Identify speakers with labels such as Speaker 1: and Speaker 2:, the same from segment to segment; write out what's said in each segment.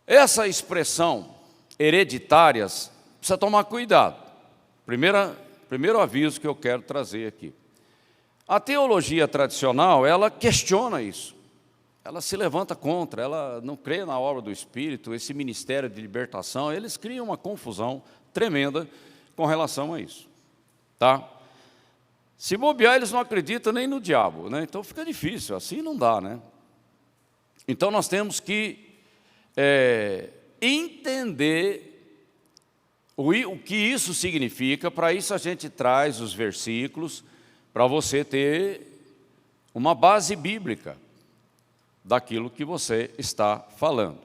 Speaker 1: Essa expressão hereditárias, precisa tomar cuidado. Primeiro aviso que eu quero trazer aqui. A teologia tradicional, ela questiona isso. Ela se levanta contra, ela não crê na obra do Espírito, esse ministério de libertação, eles criam uma confusão tremenda com relação a isso. Tá? Se bobear, eles não acreditam nem no diabo, né? Então fica difícil, assim não dá, né? Então nós temos que entender o que isso significa. Para isso a gente traz os versículos, para você ter uma base bíblica daquilo que você está falando.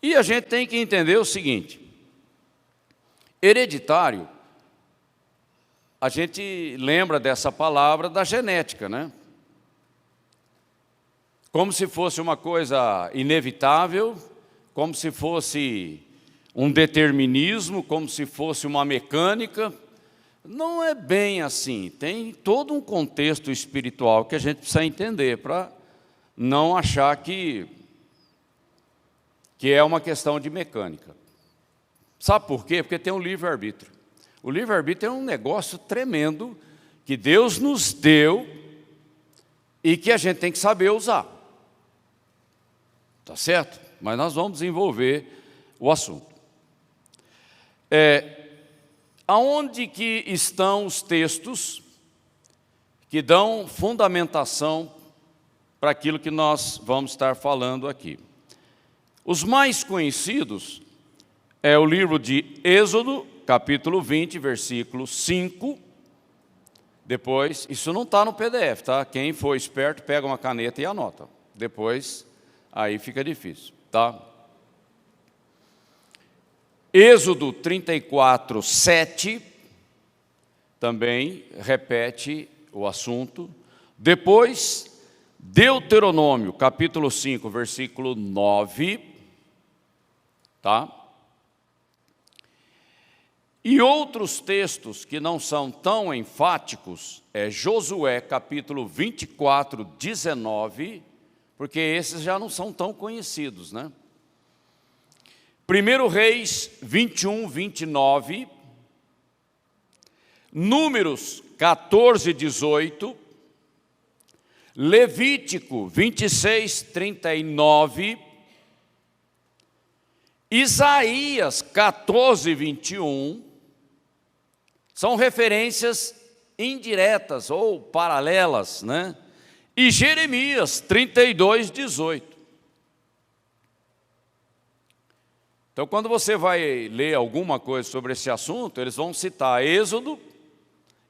Speaker 1: E a gente tem que entender o seguinte: hereditário, a gente lembra dessa palavra da genética, né? Como se fosse uma coisa inevitável, como se fosse um determinismo, como se fosse uma mecânica. Não é bem assim. Tem todo um contexto espiritual que a gente precisa entender para não achar que é uma questão de mecânica. Sabe por quê? Porque tem um livre-arbítrio. O livre-arbítrio é um negócio tremendo que Deus nos deu e que a gente tem que saber usar. Tá certo? Mas nós vamos desenvolver o assunto. Aonde que estão os textos que dão fundamentação para aquilo que nós vamos estar falando aqui? Os mais conhecidos é o livro de Êxodo, capítulo 20, versículo 5. Depois, isso não está no PDF, tá? Quem for esperto, pega uma caneta e anota. Depois, aí fica difícil, tá? Êxodo 34, 7, também repete o assunto. Depois, Deuteronômio, capítulo 5, versículo 9, tá? E outros textos que não são tão enfáticos, é Josué, capítulo 24, 19, porque esses já não são tão conhecidos, né? 1 Reis 21, 29, Números 14, 18, Levítico 26, 39, Isaías 14, 21, são referências indiretas ou paralelas, né? E Jeremias 32, 18. Então, quando você vai ler alguma coisa sobre esse assunto, eles vão citar Êxodo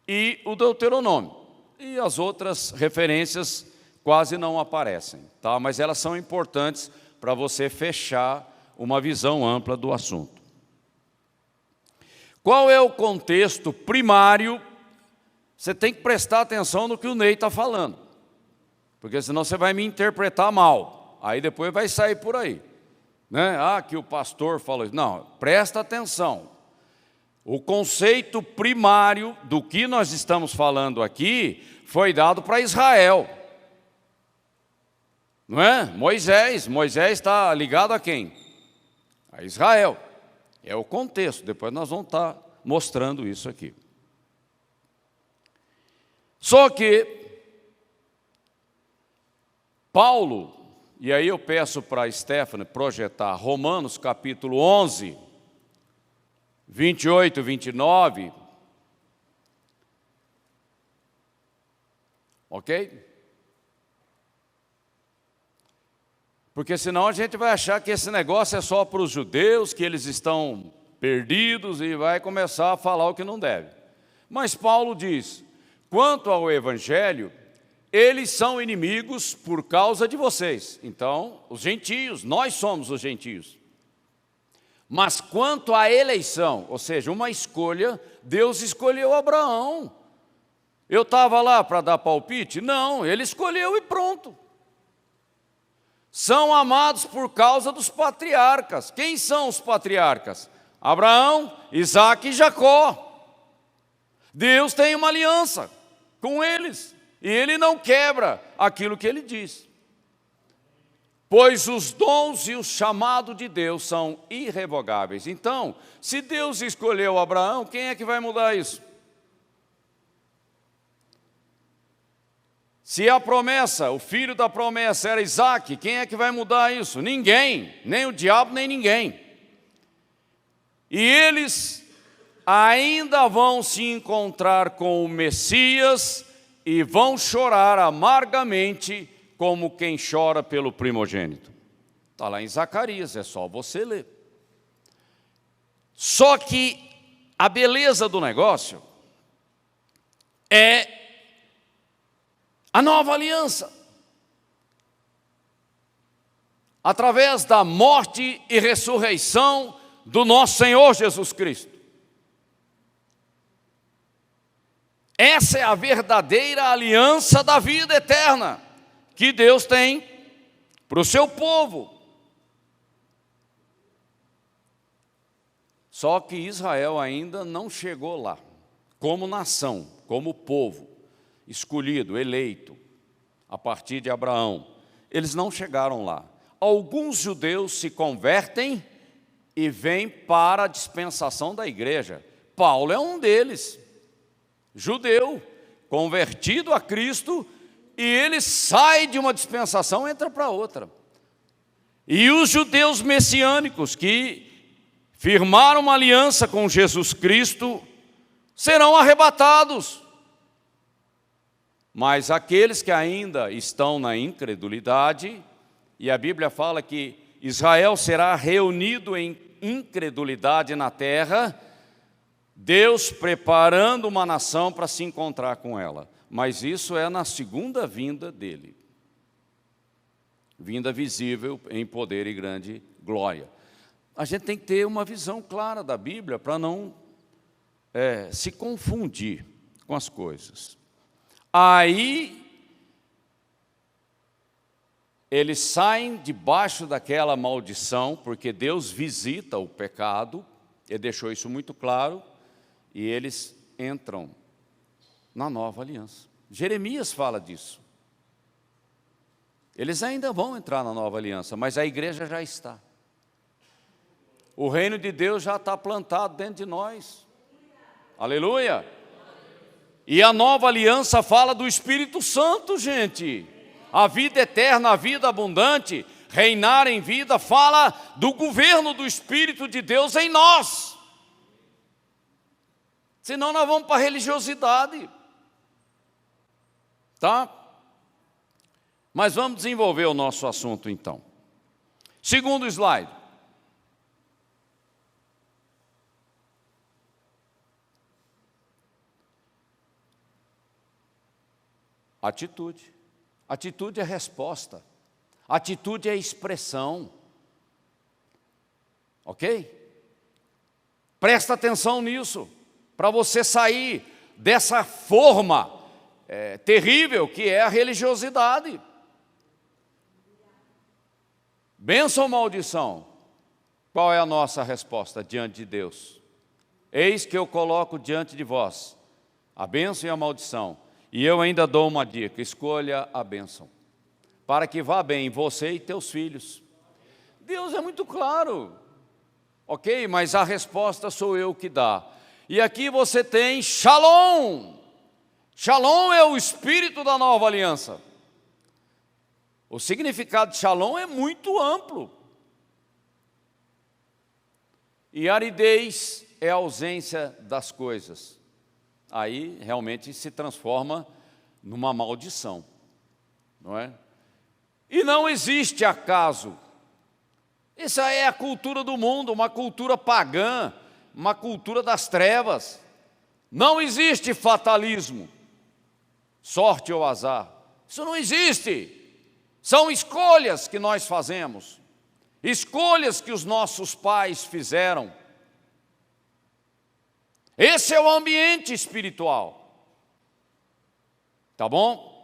Speaker 1: e o Deuteronômio. E as outras referências quase não aparecem, tá? Mas elas são importantes para você fechar uma visão ampla do assunto. Qual é o contexto primário? Você tem que prestar atenção no que o Ney está falando, porque senão você vai me interpretar mal. Aí depois vai sair por aí, né? Ah, que o pastor falou isso. Não, presta atenção. O conceito primário do que nós estamos falando aqui foi dado para Israel, não é? Moisés está ligado a quem? A Israel. É o contexto, depois nós vamos estar mostrando isso aqui. Só que Paulo, e aí eu peço para a Stephanie projetar Romanos capítulo 11, 28, 29, ok? Porque senão a gente vai achar que esse negócio é só para os judeus, que eles estão perdidos e vai começar a falar o que não deve. Mas Paulo diz, quanto ao evangelho, eles são inimigos por causa de vocês. Então, os gentios, nós somos os gentios. Mas quanto à eleição, ou seja, uma escolha, Deus escolheu Abraão. Eu estava lá para dar palpite? Não, ele escolheu e pronto. São amados por causa dos patriarcas. Quem são os patriarcas? Abraão, Isaque e Jacó. Deus tem uma aliança com eles. E ele não quebra aquilo que ele diz. pois os dons e o chamado de Deus são irrevogáveis. Então, se Deus escolheu Abraão, quem é que vai mudar isso? Se a promessa, o filho da promessa era Isaque, quem é que vai mudar isso? Ninguém, nem o diabo, nem ninguém. E eles ainda vão se encontrar com o Messias e vão chorar amargamente como quem chora pelo primogênito. Está lá em Zacarias, é só você ler. Só que a beleza do negócio é a nova aliança. Através da morte e ressurreição do nosso Senhor Jesus Cristo. Essa é a verdadeira aliança da vida eterna que Deus tem para o seu povo. Só que Israel ainda não chegou lá, como nação, como povo, escolhido, eleito, a partir de Abraão. Eles não chegaram lá. Alguns judeus se convertem e vêm para a dispensação da igreja. Paulo é um deles, judeu, convertido a Cristo, e ele sai de uma dispensação e entra para outra. E os judeus messiânicos que firmaram uma aliança com Jesus Cristo serão arrebatados. Mas aqueles que ainda estão na incredulidade, e a Bíblia fala que Israel será reunido em incredulidade na terra, Deus preparando uma nação para se encontrar com ela. Mas isso é na segunda vinda dele. Vinda visível em poder e grande glória. A gente tem que ter uma visão clara da Bíblia para não se confundir com as coisas. Aí, eles saem debaixo daquela maldição, porque Deus visita o pecado, ele deixou isso muito claro, e eles entram na nova aliança. Jeremias fala disso. Eles ainda vão entrar na nova aliança, mas a igreja já está. O reino de Deus já está plantado dentro de nós. Aleluia! E a nova aliança fala do Espírito Santo, gente. A vida eterna, a vida abundante, reinar em vida, fala do governo do Espírito de Deus em nós. Senão nós vamos para a religiosidade. Tá? Mas vamos desenvolver o nosso assunto então. Segundo slide. Atitude. Atitude é resposta. Atitude é expressão. Ok? Presta atenção nisso, para você sair dessa forma terrível que é a religiosidade. Bênção ou maldição? Qual é a nossa resposta diante de Deus? Eis que eu coloco diante de vós a bênção e a maldição. E eu ainda dou uma dica: escolha a bênção, para que vá bem você e teus filhos. Deus é muito claro, ok? Mas a resposta sou eu que dá. E aqui você tem Shalom. Shalom é o espírito da nova aliança. O significado de Shalom é muito amplo. E aridez é a ausência das coisas. Aí realmente se transforma numa maldição, não é? E não existe acaso. Essa é a cultura do mundo, uma cultura pagã, uma cultura das trevas. Não existe fatalismo, sorte ou azar. Isso não existe. São escolhas que nós fazemos, escolhas que os nossos pais fizeram. Esse é o ambiente espiritual. Tá bom?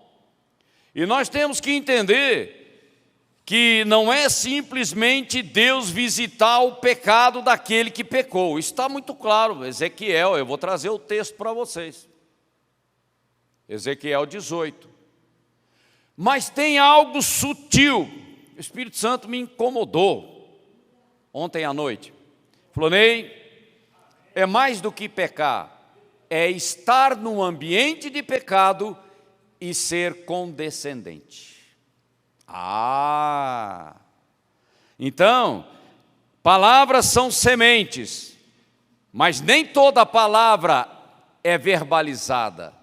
Speaker 1: E nós temos que entender que não é simplesmente Deus visitar o pecado daquele que pecou. Isso está muito claro. Ezequiel, eu vou trazer o texto para vocês. Ezequiel 18. Mas tem algo sutil o Espírito Santo me incomodou ontem à noite. Falou: Ney, é mais do que pecar, é estar num ambiente de pecado e ser condescendente. Então, palavras são sementes, mas nem toda palavra é verbalizada,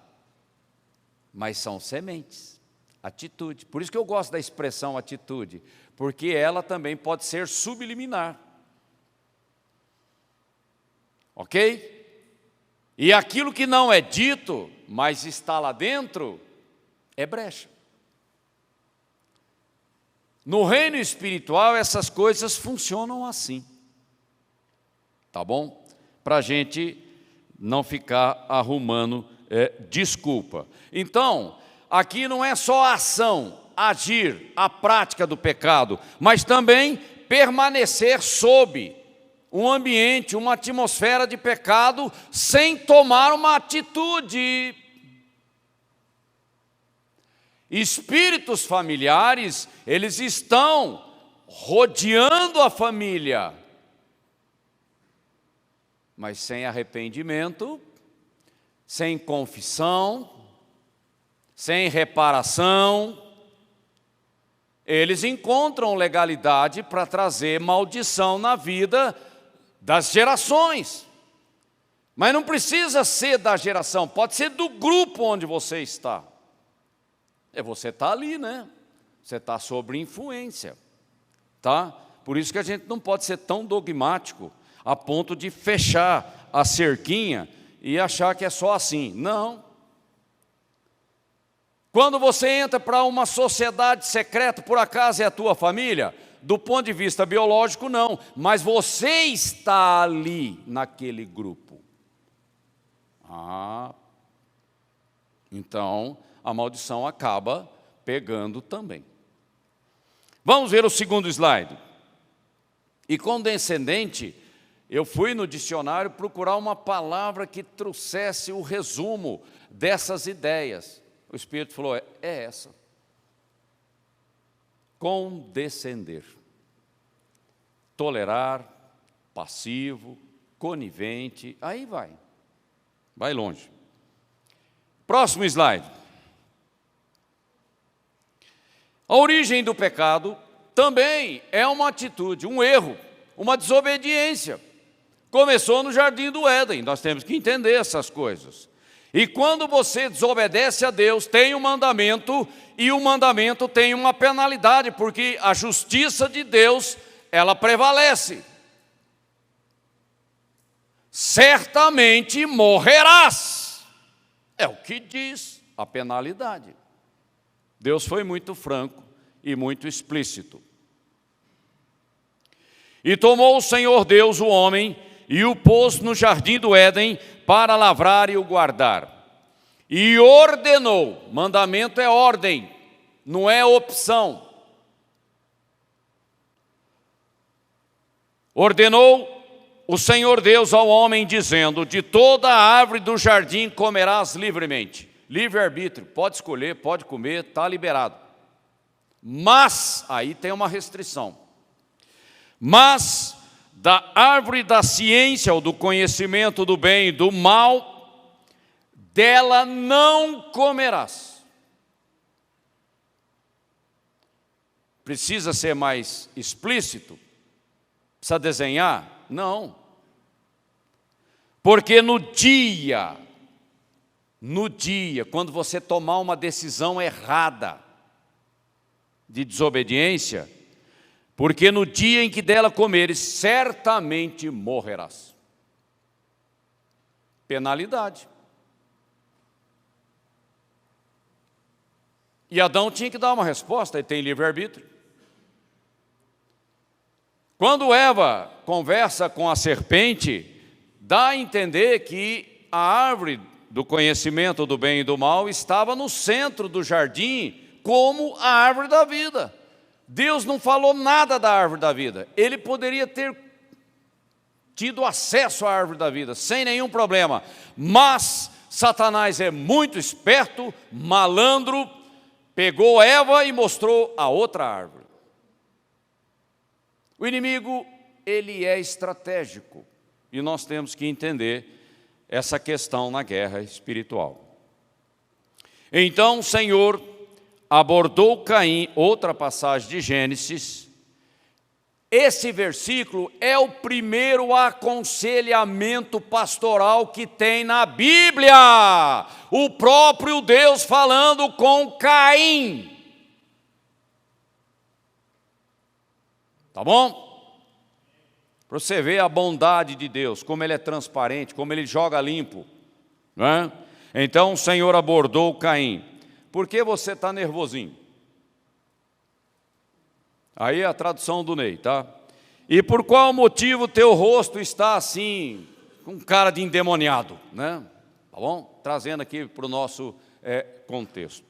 Speaker 1: mas são sementes, atitude. Por isso que eu gosto da expressão atitude, porque ela também pode ser subliminar. Ok? E aquilo que não é dito, mas está lá dentro, é brecha. No reino espiritual, essas coisas funcionam assim. Tá bom? Para a gente não ficar arrumando desculpa. Então, aqui não é só a ação, agir, a prática do pecado, mas também permanecer sob um ambiente, uma atmosfera de pecado, sem tomar uma atitude. Espíritos familiares, eles estão rodeando a família, mas sem arrependimento, sem confissão, sem reparação, eles encontram legalidade para trazer maldição na vida das gerações. Mas não precisa ser da geração, pode ser do grupo onde você está. Você está ali, né? Você está sob influência, tá? Por isso que a gente não pode ser tão dogmático a ponto de fechar a cerquinha e achar que é só assim. Não. Quando você entra para uma sociedade secreta, por acaso é a tua família? Do ponto de vista biológico, não. Mas você está ali naquele grupo. Então a maldição acaba pegando também. Vamos ver o segundo slide. E condescendente, eu fui no dicionário procurar uma palavra que trouxesse o resumo dessas ideias. O Espírito falou: é essa. Condescender. Tolerar, passivo, conivente, aí vai. Vai longe. Próximo slide. A origem do pecado também é uma atitude, um erro, uma desobediência. Começou no jardim do Éden, nós temos que entender essas coisas. E quando você desobedece a Deus, tem um mandamento, e o mandamento tem uma penalidade, porque a justiça de Deus, ela prevalece. Certamente morrerás. É o que diz a penalidade. Deus foi muito franco e muito explícito. E tomou o Senhor Deus o homem e o pôs no jardim do Éden para lavrar e o guardar. E ordenou, mandamento é ordem, não é opção. Ordenou o Senhor Deus ao homem dizendo: de toda a árvore do jardim comerás livremente. Livre-arbítrio, pode escolher, pode comer, está liberado. Mas, aí tem uma restrição. Mas da árvore da ciência ou do conhecimento do bem e do mal, dela não comerás. Precisa ser mais explícito? Precisa desenhar? Não. Porque no dia, quando você tomar uma decisão errada de desobediência, porque no dia em que dela comeres, certamente morrerás. Penalidade. E Adão tinha que dar uma resposta, ele tem livre-arbítrio. Quando Eva conversa com a serpente, dá a entender que a árvore do conhecimento do bem e do mal estava no centro do jardim, como a árvore da vida. Deus não falou nada da árvore da vida. Ele poderia ter tido acesso à árvore da vida, sem nenhum problema. Mas Satanás é muito esperto, malandro, pegou Eva e mostrou a outra árvore. O inimigo, ele é estratégico, e nós temos que entender essa questão na guerra espiritual. Então o Senhor abordou Caim, outra passagem de Gênesis. Esse versículo é o primeiro aconselhamento pastoral que tem na Bíblia. O próprio Deus falando com Caim. Tá bom? Para você ver a bondade de Deus, como Ele é transparente, como Ele joga limpo. Não é? Então o Senhor abordou Caim. Por que você está nervosinho? Aí é a tradução do Ney, tá? E por qual motivo teu rosto está assim, com cara de endemoniado, né? Tá bom? Trazendo aqui para o nosso contexto.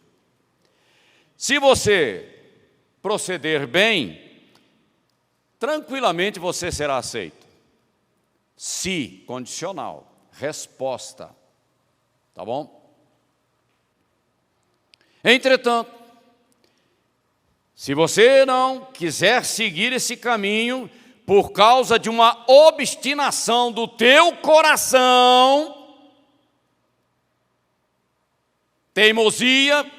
Speaker 1: Se você proceder bem, tranquilamente você será aceito. Se, condicional, resposta. Tá bom? Entretanto, se você não quiser seguir esse caminho por causa de uma obstinação do teu coração, teimosia,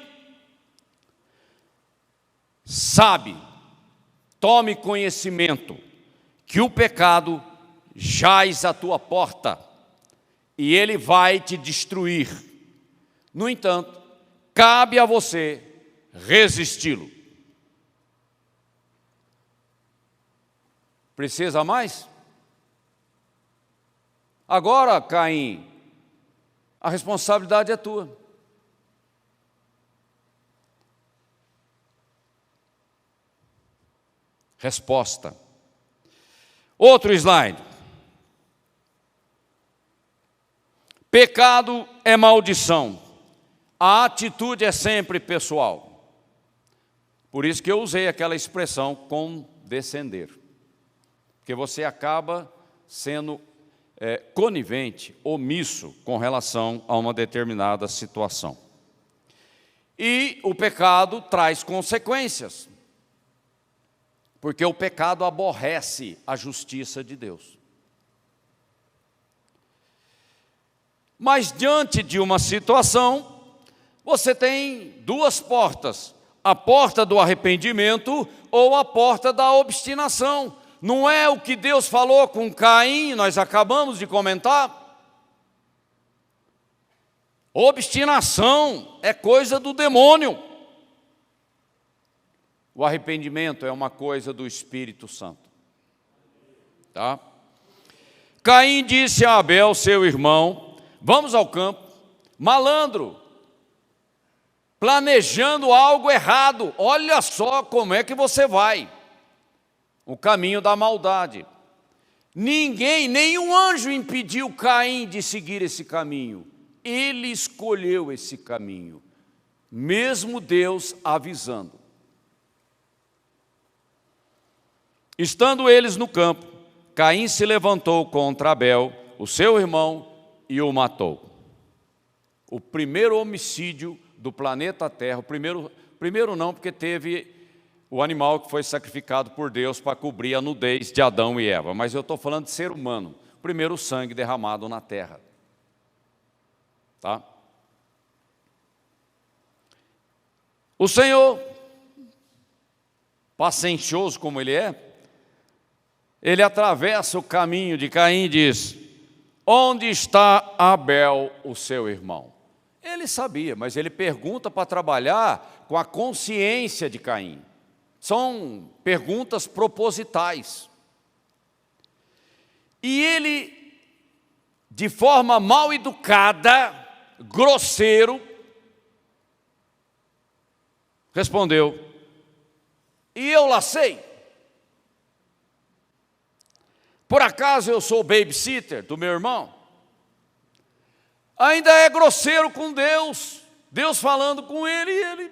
Speaker 1: sabe, tome conhecimento que o pecado jaz à tua porta e ele vai te destruir. No entanto, cabe a você resisti-lo. Precisa mais? Agora, Caim, a responsabilidade é tua. Resposta. Outro slide. Pecado é maldição. A atitude é sempre pessoal. Por isso que eu usei aquela expressão condescender. Porque você acaba sendo conivente, omisso com relação a uma determinada situação. E o pecado traz consequências. Porque o pecado aborrece a justiça de Deus. Mas diante de uma situação, você tem duas portas. A porta do arrependimento ou a porta da obstinação. Não é o que Deus falou com Caim, nós acabamos de comentar? Obstinação é coisa do demônio. O arrependimento é uma coisa do Espírito Santo. Tá? Caim disse a Abel, seu irmão, vamos ao campo. Malandro, planejando algo errado, olha só como é que você vai. O caminho da maldade. Ninguém, nenhum anjo impediu Caim de seguir esse caminho. Ele escolheu esse caminho, mesmo Deus avisando. Estando eles no campo, Caim se levantou contra Abel, o seu irmão, e o matou. O primeiro homicídio do planeta Terra, o primeiro não, porque teve o animal que foi sacrificado por Deus para cobrir a nudez de Adão e Eva. Mas eu estou falando de ser humano, o primeiro sangue derramado na terra. Tá? O Senhor, paciencioso como Ele é, Ele atravessa o caminho de Caim e diz, onde está Abel, o seu irmão? Ele sabia, mas ele pergunta para trabalhar com a consciência de Caim. São perguntas propositais. E ele, de forma mal educada, grosseiro, respondeu, e eu lá sei. Por acaso eu sou babysitter do meu irmão? Ainda é grosseiro com Deus, Deus falando com ele e ele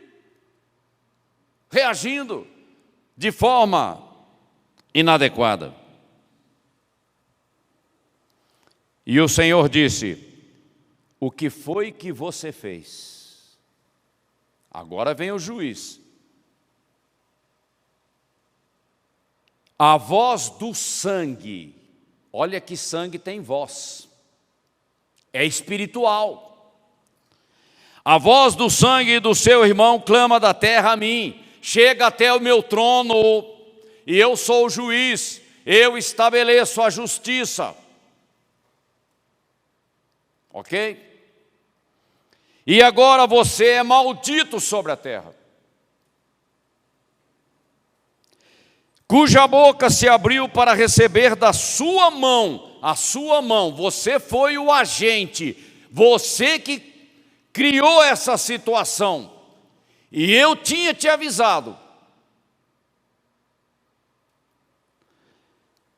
Speaker 1: reagindo de forma inadequada. E o Senhor disse, o que foi que você fez? Agora vem o juiz. A voz do sangue, olha que sangue tem voz, é espiritual. A voz do sangue do seu irmão clama da terra a mim, chega até o meu trono, e eu sou o juiz, eu estabeleço a justiça. Ok? E agora você é maldito sobre a terra, cuja boca se abriu para receber da sua mão, a sua mão, você foi o agente, você que criou essa situação, e eu tinha te avisado,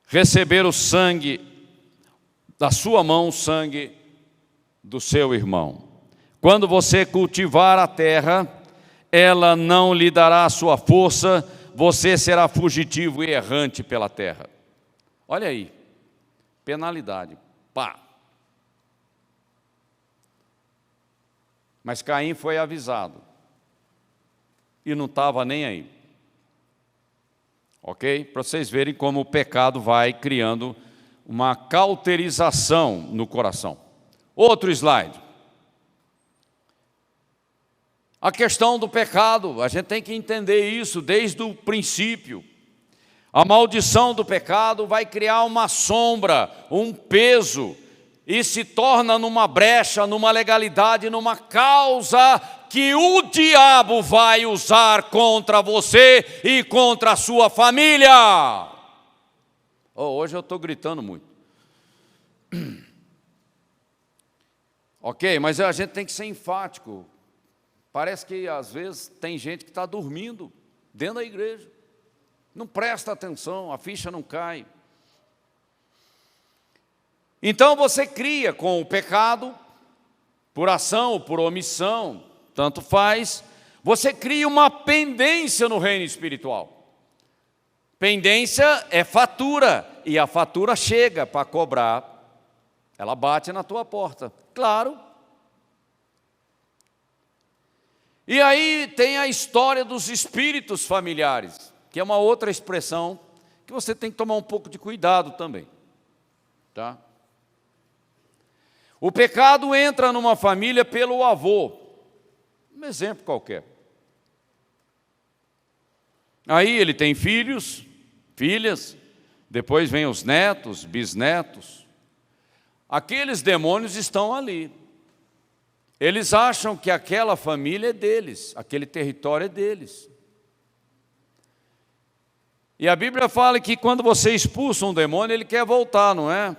Speaker 1: receber o sangue da sua mão, o sangue do seu irmão. Quando você cultivar a terra, ela não lhe dará a sua força, você será fugitivo e errante pela terra. Olha aí, penalidade, pá. Mas Caim foi avisado, e não estava nem aí. Ok? Para vocês verem como o pecado vai criando uma cauterização no coração. Outro slide. A questão do pecado, a gente tem que entender isso desde o princípio. A maldição do pecado vai criar uma sombra, um peso, e se torna numa brecha, numa legalidade, numa causa que o diabo vai usar contra você e contra a sua família. Hoje eu estou gritando muito. Ok, mas a gente tem que ser enfático. Parece que às vezes tem gente que está dormindo dentro da igreja, não presta atenção, a ficha não cai. Então você cria com o pecado, por ação ou por omissão, tanto faz, você cria uma pendência no reino espiritual. Pendência é fatura, e a fatura chega para cobrar, ela bate na tua porta, claro. E aí tem a história dos espíritos familiares, que é uma outra expressão que você tem que tomar um pouco de cuidado também, tá? O pecado entra numa família pelo avô, um exemplo qualquer. Aí ele tem filhos, filhas, depois vem os netos, bisnetos. Aqueles demônios estão ali. Eles acham que aquela família é deles, aquele território é deles. E a Bíblia fala que quando você expulsa um demônio, ele quer voltar, não é?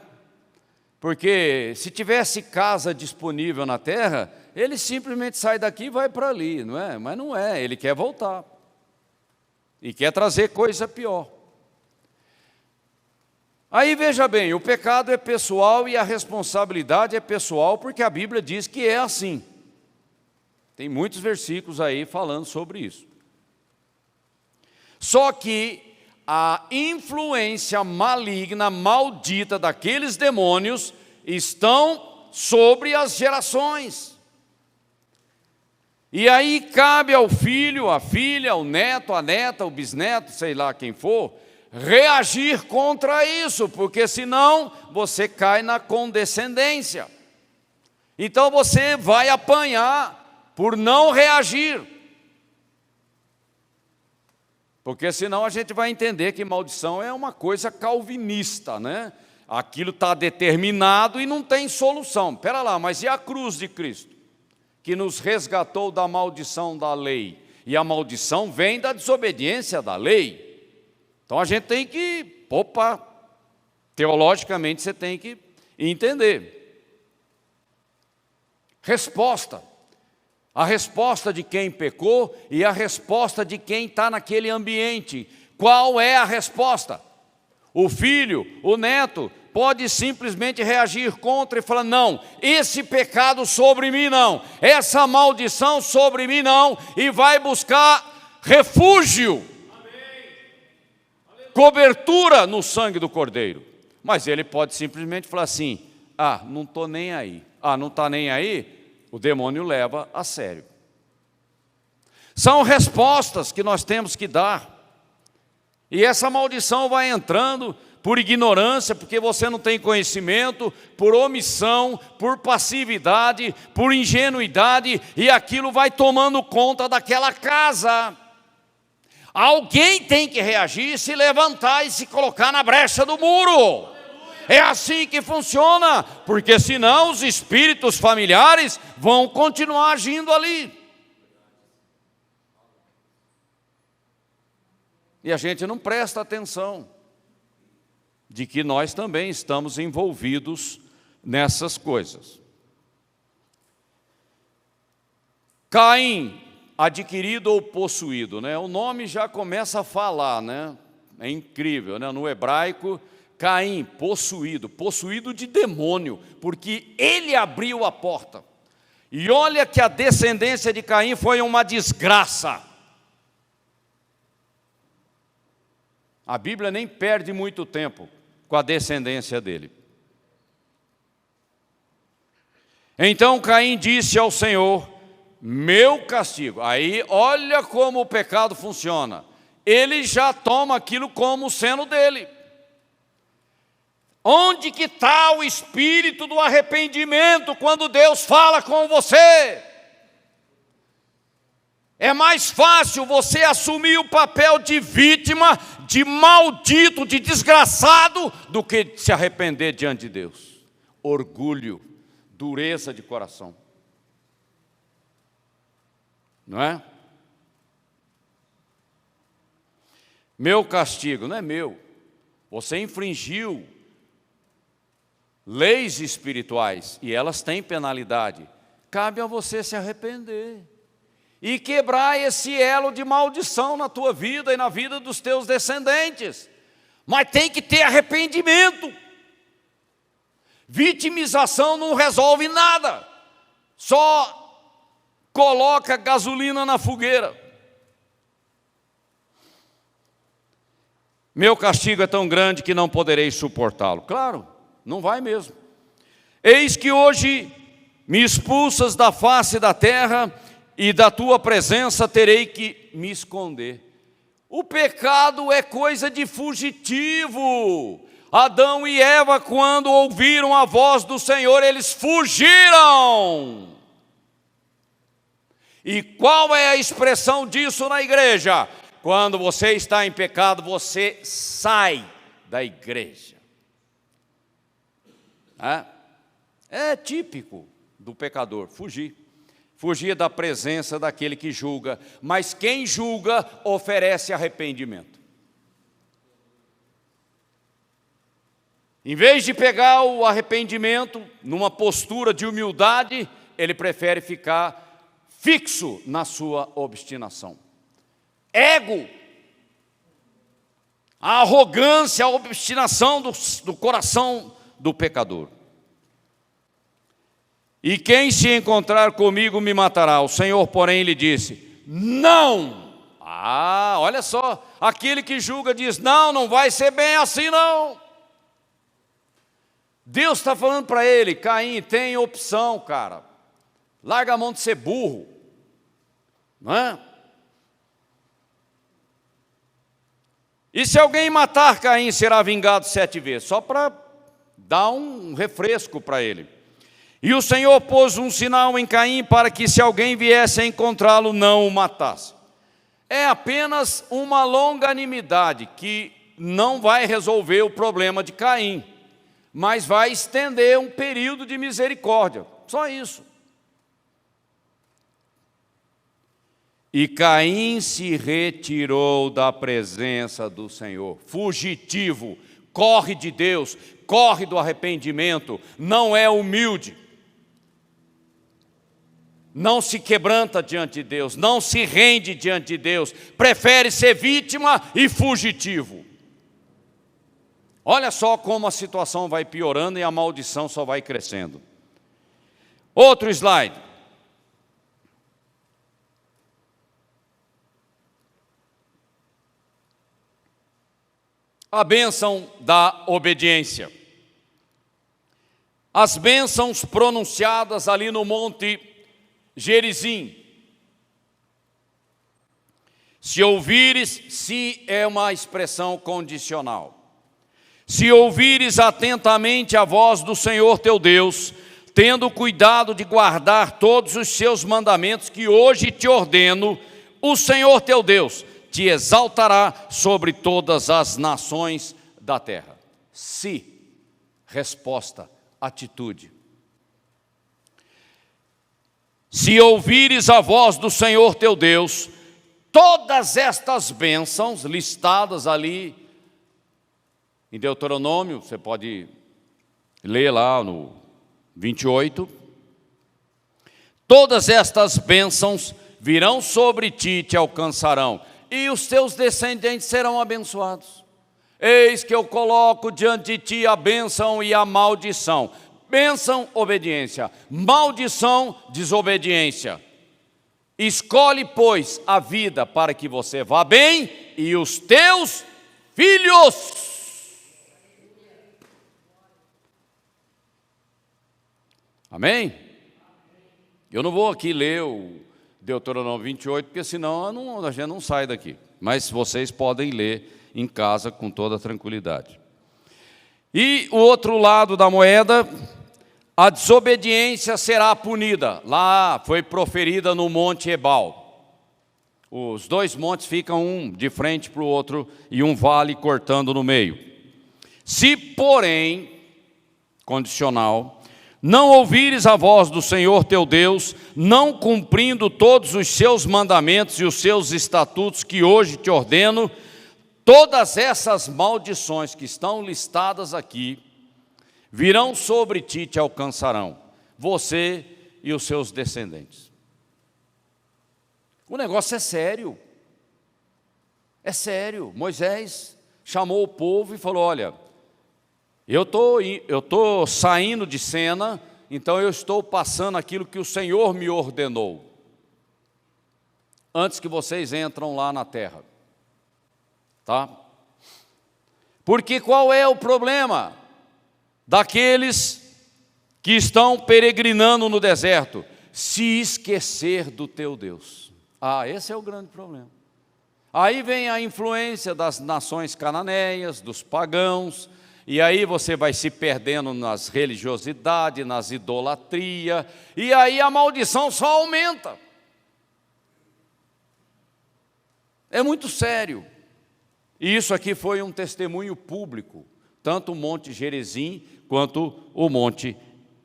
Speaker 1: Porque se tivesse casa disponível na terra, ele simplesmente sai daqui e vai para ali, não é? Mas não é, ele quer voltar. E quer trazer coisa pior. Aí veja bem, o pecado é pessoal e a responsabilidade é pessoal, porque a Bíblia diz que é assim. Tem muitos versículos aí falando sobre isso. Só que a influência maligna, maldita daqueles demônios estão sobre as gerações. E aí cabe ao filho, à filha, ao neto, à neta, ao bisneto, sei lá quem for, reagir contra isso, porque senão você cai na condescendência. Então você vai apanhar por não reagir. Porque senão a gente vai entender que maldição é uma coisa calvinista, né? Aquilo está determinado e não tem solução. Espera lá, mas e a cruz de Cristo? Que nos resgatou da maldição da lei. E a maldição vem da desobediência da lei. Então a gente tem que, teologicamente você tem que entender. Resposta. A resposta de quem pecou e a resposta de quem está naquele ambiente. Qual é a resposta? O filho, o neto, pode simplesmente reagir contra e falar, não, esse pecado sobre mim não, essa maldição sobre mim não, e vai buscar refúgio, cobertura no sangue do Cordeiro. Mas ele pode simplesmente falar assim, não estou nem aí. Não está nem aí? O demônio leva a sério. São respostas que nós temos que dar. E essa maldição vai entrando por ignorância, porque você não tem conhecimento, por omissão, por passividade, por ingenuidade, e aquilo vai tomando conta daquela casa. Alguém tem que reagir, se levantar e se colocar na brecha do muro. É assim que funciona, porque senão os espíritos familiares vão continuar agindo ali. E a gente não presta atenção de que nós também estamos envolvidos nessas coisas. Caim, adquirido ou possuído, né? O nome já começa a falar, né? É incrível, né? No hebraico, Caim, possuído de demônio, porque ele abriu a porta. E olha que a descendência de Caim foi uma desgraça. A Bíblia nem perde muito tempo com a descendência dele. Então Caim disse ao Senhor: meu castigo. Aí olha como o pecado funciona. Ele já toma aquilo como sendo dele. Onde que está o espírito do arrependimento quando Deus fala com você? É mais fácil você assumir o papel de vítima, de maldito, de desgraçado, do que se arrepender diante de Deus. Orgulho, dureza de coração. Não é? Meu castigo não é meu. Você infringiu leis espirituais e elas têm penalidade. Cabe a você se arrepender e quebrar esse elo de maldição na tua vida e na vida dos teus descendentes. Mas tem que ter arrependimento. Vitimização não resolve nada, só coloca gasolina na fogueira. Meu castigo é tão grande que não poderei suportá-lo. Claro, não vai mesmo. Eis que hoje me expulsas da face da terra, e da tua presença terei que me esconder. O pecado é coisa de fugitivo. Adão e Eva, quando ouviram a voz do Senhor, eles fugiram. E qual é a expressão disso na igreja? Quando você está em pecado, você sai da igreja. É típico do pecador, fugir. Fugir da presença daquele que julga, mas quem julga oferece arrependimento. Em vez de pegar o arrependimento numa postura de humildade, ele prefere ficar fixo na sua obstinação. Ego, a arrogância, a obstinação do coração do pecador. E quem se encontrar comigo me matará. O Senhor, porém, lhe disse: não. Olha só, aquele que julga diz: não, não vai ser bem assim não. Deus está falando para ele: Caim, tem opção, cara. Larga a mão de ser burro. Não é? E se alguém matar Caim, será vingado 7 vezes. Só para dar um refresco para ele. E o Senhor pôs um sinal em Caim para que, se alguém viesse a encontrá-lo, não o matasse. É apenas uma longanimidade que não vai resolver o problema de Caim, mas vai estender um período de misericórdia. Só isso. E Caim se retirou da presença do Senhor. Fugitivo, corre de Deus, corre do arrependimento, não é humilde. Não se quebranta diante de Deus, não se rende diante de Deus, prefere ser vítima e fugitivo. Olha só como a situação vai piorando e a maldição só vai crescendo. Outro slide. A bênção da obediência. As bênçãos pronunciadas ali no Monte Gerizim. Se ouvires, se é uma expressão condicional. Se ouvires atentamente a voz do Senhor teu Deus, tendo cuidado de guardar todos os seus mandamentos que hoje te ordeno, o Senhor teu Deus te exaltará sobre todas as nações da terra. Se, resposta, atitude. Se ouvires a voz do Senhor teu Deus, todas estas bênçãos listadas ali em Deuteronômio, você pode ler lá no 28, todas estas bênçãos virão sobre ti e te alcançarão, e os teus descendentes serão abençoados. Eis que eu coloco diante de ti a bênção e a maldição. Bênção, obediência. Maldição, desobediência. Escolhe, pois, a vida para que você vá bem e os teus filhos. Amém? Eu não vou aqui ler o Deuteronômio 28, porque senão a gente não sai daqui. Mas vocês podem ler em casa com toda tranquilidade. E o outro lado da moeda, a desobediência será punida. Lá foi proferida no Monte Ebal. Os dois montes ficam um de frente para o outro e um vale cortando no meio. Se, porém, condicional, não ouvires a voz do Senhor teu Deus, não cumprindo todos os seus mandamentos e os seus estatutos que hoje te ordeno, todas essas maldições que estão listadas aqui virão sobre ti e te alcançarão, você e os seus descendentes. O negócio é sério. É sério. Moisés chamou o povo e falou: olha, eu estou saindo de cena, então eu estou passando aquilo que o Senhor me ordenou, antes que vocês entram lá na terra. Tá? Porque qual é o problema daqueles que estão peregrinando no deserto? Se esquecer do teu Deus. Esse é o grande problema. Aí vem a influência das nações cananeias, dos pagãos, e aí você vai se perdendo nas religiosidades, nas idolatrias, e aí a maldição só aumenta. É muito sério. E isso aqui foi um testemunho público, tanto o Monte Gerizim quanto o Monte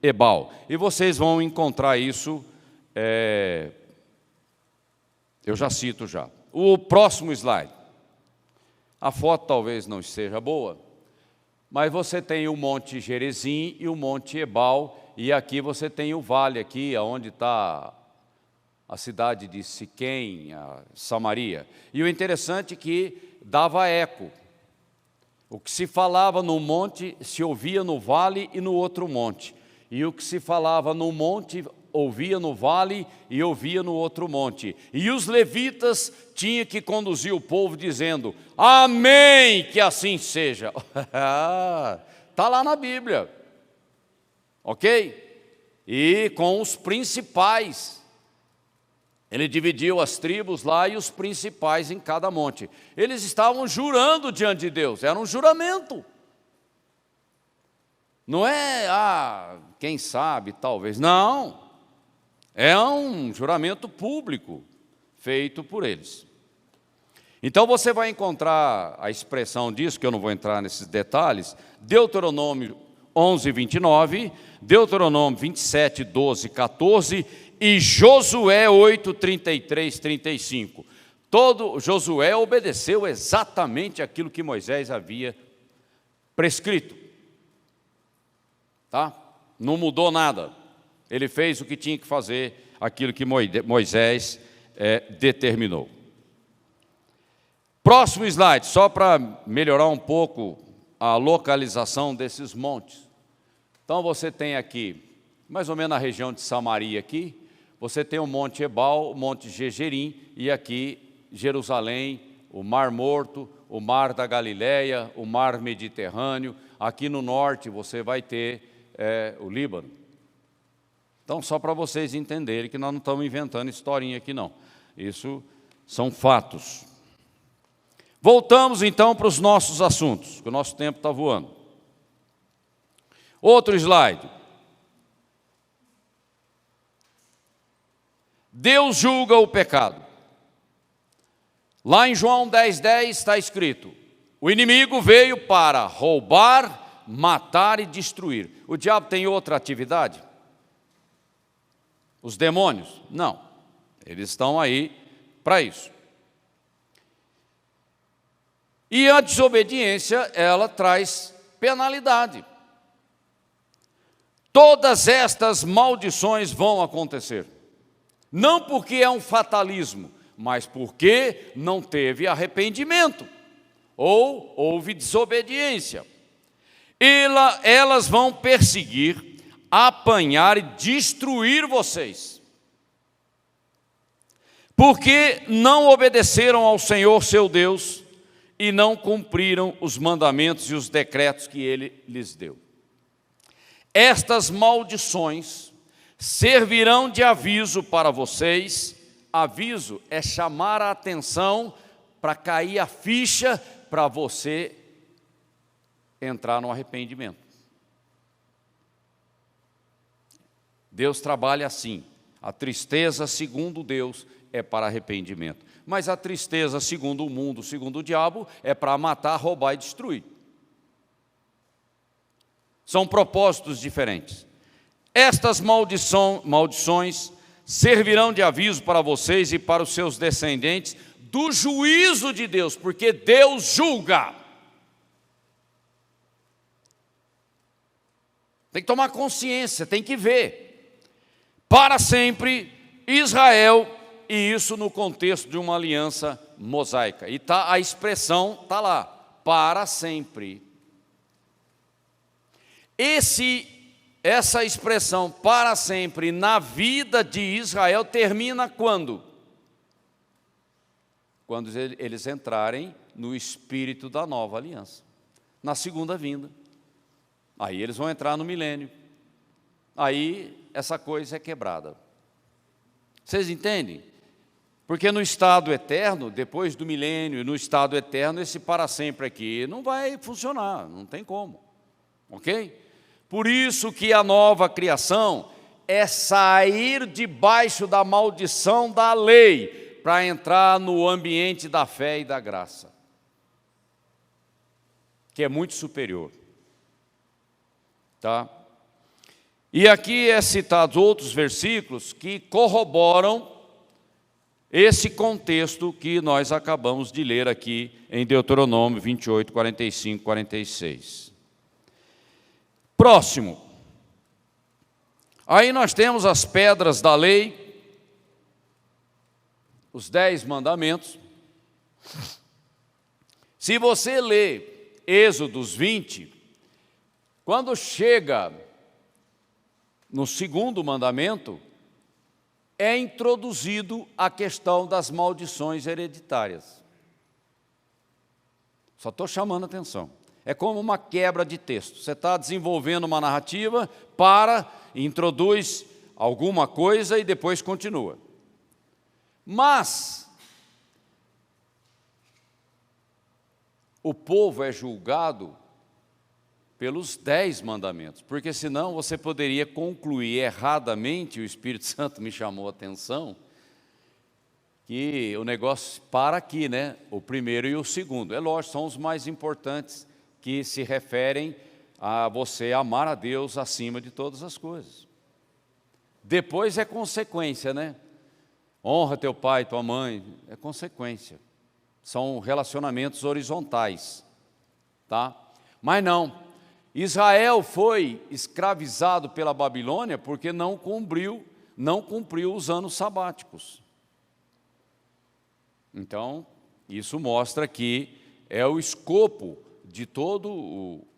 Speaker 1: Ebal. E vocês vão encontrar isso, eu já cito já. O próximo slide. A foto talvez não esteja boa, mas você tem o Monte Gerizim e o Monte Ebal, e aqui você tem o vale aqui, onde está a cidade de Siquém, a Samaria. E o interessante é que dava eco. O que se falava no monte se ouvia no vale e no outro monte. E o que se falava no monte ouvia no vale e ouvia no outro monte. E os levitas tinham que conduzir o povo dizendo: amém, que assim seja. Está lá na Bíblia. Ok? E com os principais. Ele dividiu as tribos lá e os principais em cada monte. Eles estavam jurando diante de Deus, era um juramento. Não é, quem sabe, talvez. Não, é um juramento público, feito por eles. Então você vai encontrar a expressão disso, que eu não vou entrar nesses detalhes, Deuteronômio 11, 29, Deuteronômio 27, 12, 14 e Josué 8, 33, 35. Josué obedeceu exatamente aquilo que Moisés havia prescrito. Tá? Não mudou nada. Ele fez o que tinha que fazer, aquilo que Moisés determinou. Próximo slide, só para melhorar um pouco a localização desses montes. Então você tem aqui, mais ou menos na região de Samaria aqui, você tem o Monte Ebal, o Monte Gerizim, e aqui Jerusalém, o Mar Morto, o Mar da Galileia, o Mar Mediterrâneo. Aqui no norte você vai ter o Líbano. Então, só para vocês entenderem que nós não estamos inventando historinha aqui, não. Isso são fatos. Voltamos então para os nossos assuntos, que o nosso tempo está voando. Outro slide. Deus julga o pecado. Lá em João 10,10 está escrito: o inimigo veio para roubar, matar e destruir. O diabo tem outra atividade? Os demônios? Não. Eles estão aí para isso. E a desobediência, ela traz penalidade. Todas estas maldições vão acontecer. Não porque é um fatalismo, mas porque não teve arrependimento, ou houve desobediência. Elas vão perseguir, apanhar e destruir vocês, porque não obedeceram ao Senhor seu Deus e não cumpriram os mandamentos e os decretos que Ele lhes deu. Estas maldições servirão de aviso para vocês. Aviso é chamar a atenção para cair a ficha para você entrar no arrependimento. Deus trabalha assim. A tristeza, segundo Deus, é para arrependimento. Mas a tristeza, segundo o mundo, segundo o diabo, é para matar, roubar e destruir. São propósitos diferentes. Estas maldições servirão de aviso para vocês e para os seus descendentes do juízo de Deus, porque Deus julga. Tem que tomar consciência, tem que ver. Para sempre, Israel, e isso no contexto de uma aliança mosaica. E a expressão está lá, para sempre. Essa expressão para sempre na vida de Israel termina quando? Quando eles entrarem no espírito da nova aliança, na segunda vinda. Aí eles vão entrar no milênio. Aí essa coisa é quebrada. Vocês entendem? Porque no estado eterno, depois do milênio, no estado eterno, esse para sempre aqui não vai funcionar, não tem como. Ok? Por isso que a nova criação é sair debaixo da maldição da lei para entrar no ambiente da fé e da graça, que é muito superior. Tá? E aqui é citados outros versículos que corroboram esse contexto que nós acabamos de ler aqui em Deuteronômio 28, 45, 46. Próximo. Aí nós temos as pedras da lei, os 10 mandamentos. Se você lê Êxodos 20, quando chega no segundo mandamento, é introduzido a questão das maldições hereditárias. Só estou chamando a atenção. É como uma quebra de texto. Você está desenvolvendo uma narrativa, introduz alguma coisa e depois continua. Mas o povo é julgado pelos 10 mandamentos, porque senão você poderia concluir erradamente, o Espírito Santo me chamou a atenção, que o negócio para aqui, né? O primeiro e o segundo. É lógico, são os mais importantes, que se referem a você amar a Deus acima de todas as coisas. Depois é consequência, né? Honra teu pai e tua mãe, é consequência. São relacionamentos horizontais, tá? Mas não, Israel foi escravizado pela Babilônia porque não cumpriu os anos sabáticos. Então, isso mostra que é o escopo de todo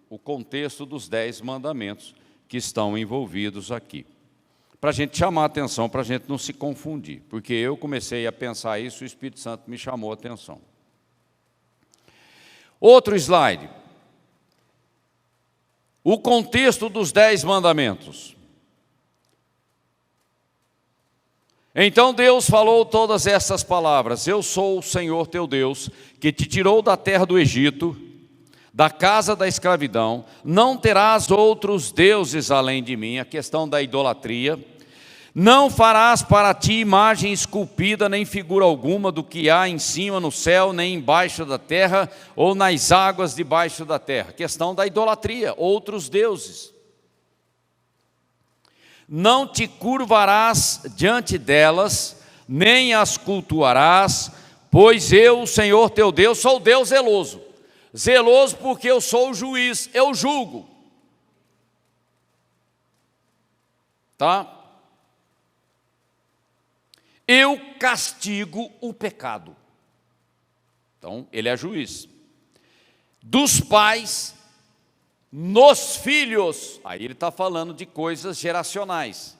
Speaker 1: o contexto dos 10 mandamentos que estão envolvidos aqui. Para a gente chamar a atenção, para a gente não se confundir, porque eu comecei a pensar isso e o Espírito Santo me chamou a atenção. Outro slide. O contexto dos 10 mandamentos. Então Deus falou todas essas palavras: eu sou o Senhor teu Deus, que te tirou da terra do Egito, da casa da escravidão. Não terás outros deuses além de mim. A questão da idolatria. Não farás para ti imagem esculpida, nem figura alguma do que há em cima no céu, nem embaixo da terra, ou nas águas debaixo da terra. Questão da idolatria, outros deuses. Não te curvarás diante delas, nem as cultuarás, pois eu, o Senhor teu Deus, sou Deus zeloso. Zeloso porque eu sou o juiz, eu julgo. Tá? Eu castigo o pecado. Então, ele é juiz. Dos pais nos filhos. Aí ele está falando de coisas geracionais.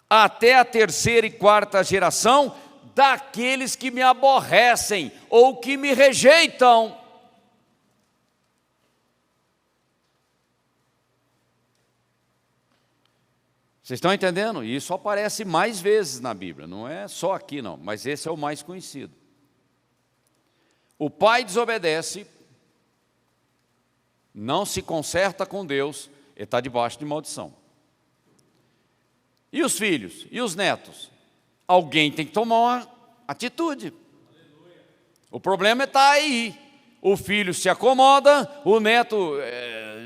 Speaker 1: Até a terceira e quarta geração daqueles que me aborrecem ou que me rejeitam. Vocês estão entendendo? E isso aparece mais vezes na Bíblia, não é só aqui não, mas esse é o mais conhecido. O pai desobedece, não se conserta com Deus, ele está debaixo de maldição. E os filhos? E os netos? Alguém tem que tomar uma atitude. O problema está aí. O filho se acomoda, o neto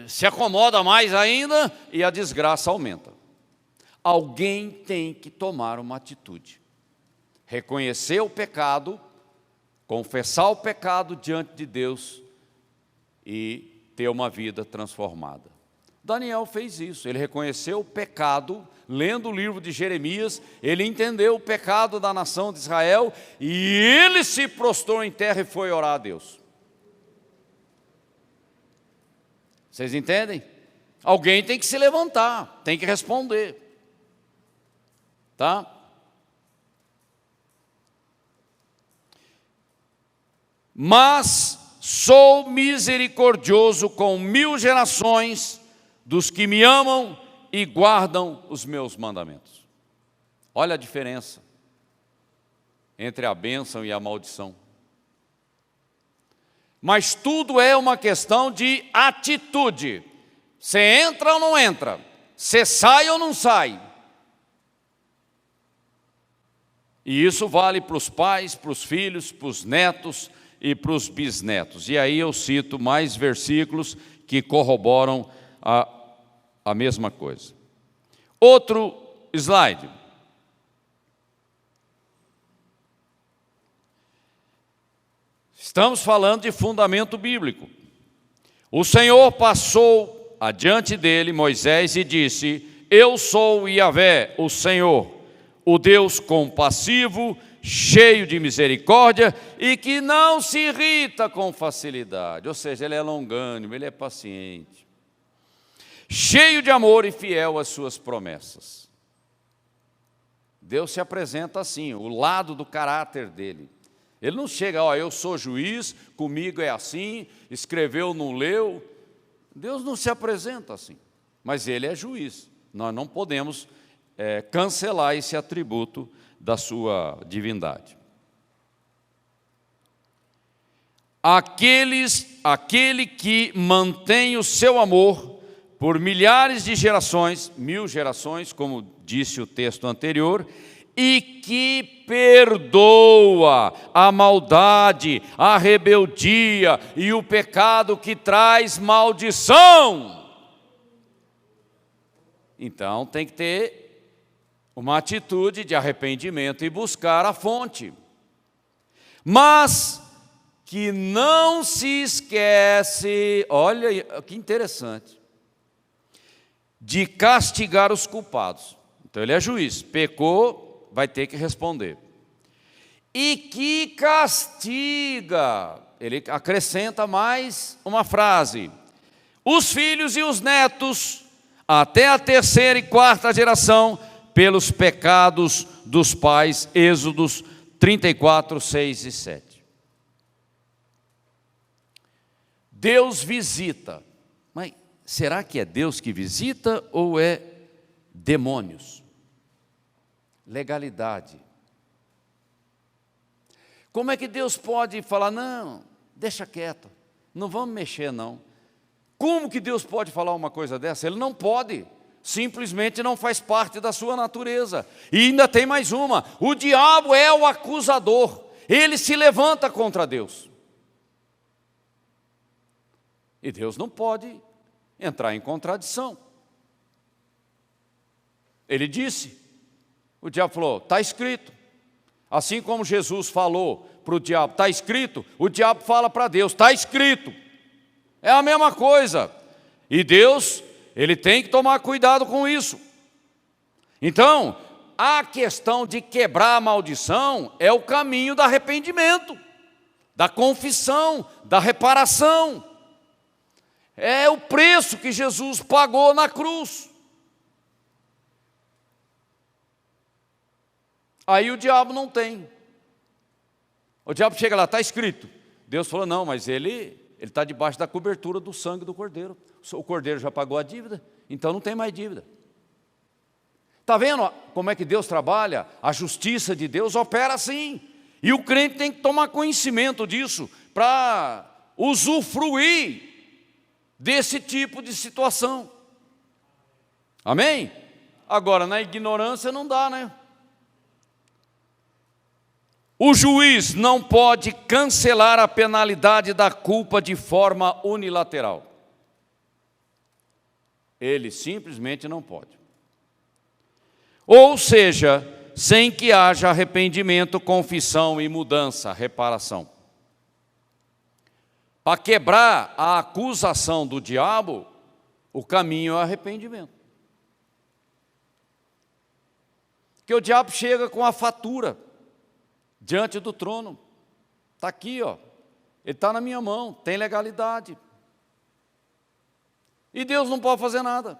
Speaker 1: se acomoda mais ainda e a desgraça aumenta. Alguém tem que tomar uma atitude. Reconhecer o pecado, confessar o pecado diante de Deus e ter uma vida transformada. Daniel fez isso, ele reconheceu o pecado, lendo o livro de Jeremias, ele entendeu o pecado da nação de Israel e ele se prostrou em terra e foi orar a Deus. Vocês entendem? Alguém tem que se levantar, tem que responder. Tá? Mas sou misericordioso com 1000 gerações dos que me amam e guardam os meus mandamentos. Olha a diferença entre a bênção e a maldição. Mas tudo é uma questão de atitude. Você entra ou não entra? Você sai ou não sai? E isso vale para os pais, para os filhos, para os netos e para os bisnetos. E aí eu cito mais versículos que corroboram a mesma coisa. Outro slide. Estamos falando de fundamento bíblico. O Senhor passou adiante dele, Moisés, e disse: eu sou Yahvé, o Senhor, o Deus compassivo, cheio de misericórdia e que não se irrita com facilidade. Ou seja, ele é longânimo, ele é paciente, cheio de amor e fiel às suas promessas. Deus se apresenta assim, o lado do caráter dele. Ele não chega, eu sou juiz, comigo é assim, escreveu, não leu. Deus não se apresenta assim, mas ele é juiz. Nós não podemos cancelar esse atributo da sua divindade. Aquele que mantém o seu amor por milhares de gerações, 1000 gerações, como disse o texto anterior, e que perdoa a maldade, a rebeldia e o pecado que traz maldição. Então tem que ter uma atitude de arrependimento e buscar a fonte. Mas que não se esquece, olha que interessante, de castigar os culpados. Então ele é juiz, pecou, vai ter que responder. E que castiga, ele acrescenta mais uma frase: os filhos e os netos, até a terceira e quarta geração, pelos pecados dos pais. Êxodos 34, 6 e 7. Deus visita. Mas será que é Deus que visita ou é demônios? Legalidade. Como é que Deus pode falar, não, deixa quieto, não vamos mexer não? Como que Deus pode falar uma coisa dessa? Ele não pode, simplesmente não faz parte da sua natureza. E ainda tem mais uma, o diabo é o acusador, ele se levanta contra Deus. E Deus não pode entrar em contradição. Ele disse, o diabo falou, está escrito. Assim como Jesus falou para o diabo, está escrito, o diabo fala para Deus, está escrito. É a mesma coisa. E Deus, ele tem que tomar cuidado com isso. Então, a questão de quebrar a maldição é o caminho do arrependimento, da confissão, da reparação. É o preço que Jesus pagou na cruz. Aí o diabo não tem. O diabo chega lá, está escrito. Deus falou, não, mas ele está debaixo da cobertura do sangue do Cordeiro. O Cordeiro já pagou a dívida, então não tem mais dívida. Está vendo como é que Deus trabalha? A justiça de Deus opera assim. E o crente tem que tomar conhecimento disso para usufruir desse tipo de situação. Amém? Agora, na ignorância não dá, né? O juiz não pode cancelar a penalidade da culpa de forma unilateral. Ele simplesmente não pode. Ou seja, sem que haja arrependimento, confissão e mudança, reparação. Para quebrar a acusação do diabo, o caminho é o arrependimento. Porque o diabo chega com a fatura diante do trono. Está aqui, ó. Ele está na minha mão, tem legalidade. E Deus não pode fazer nada.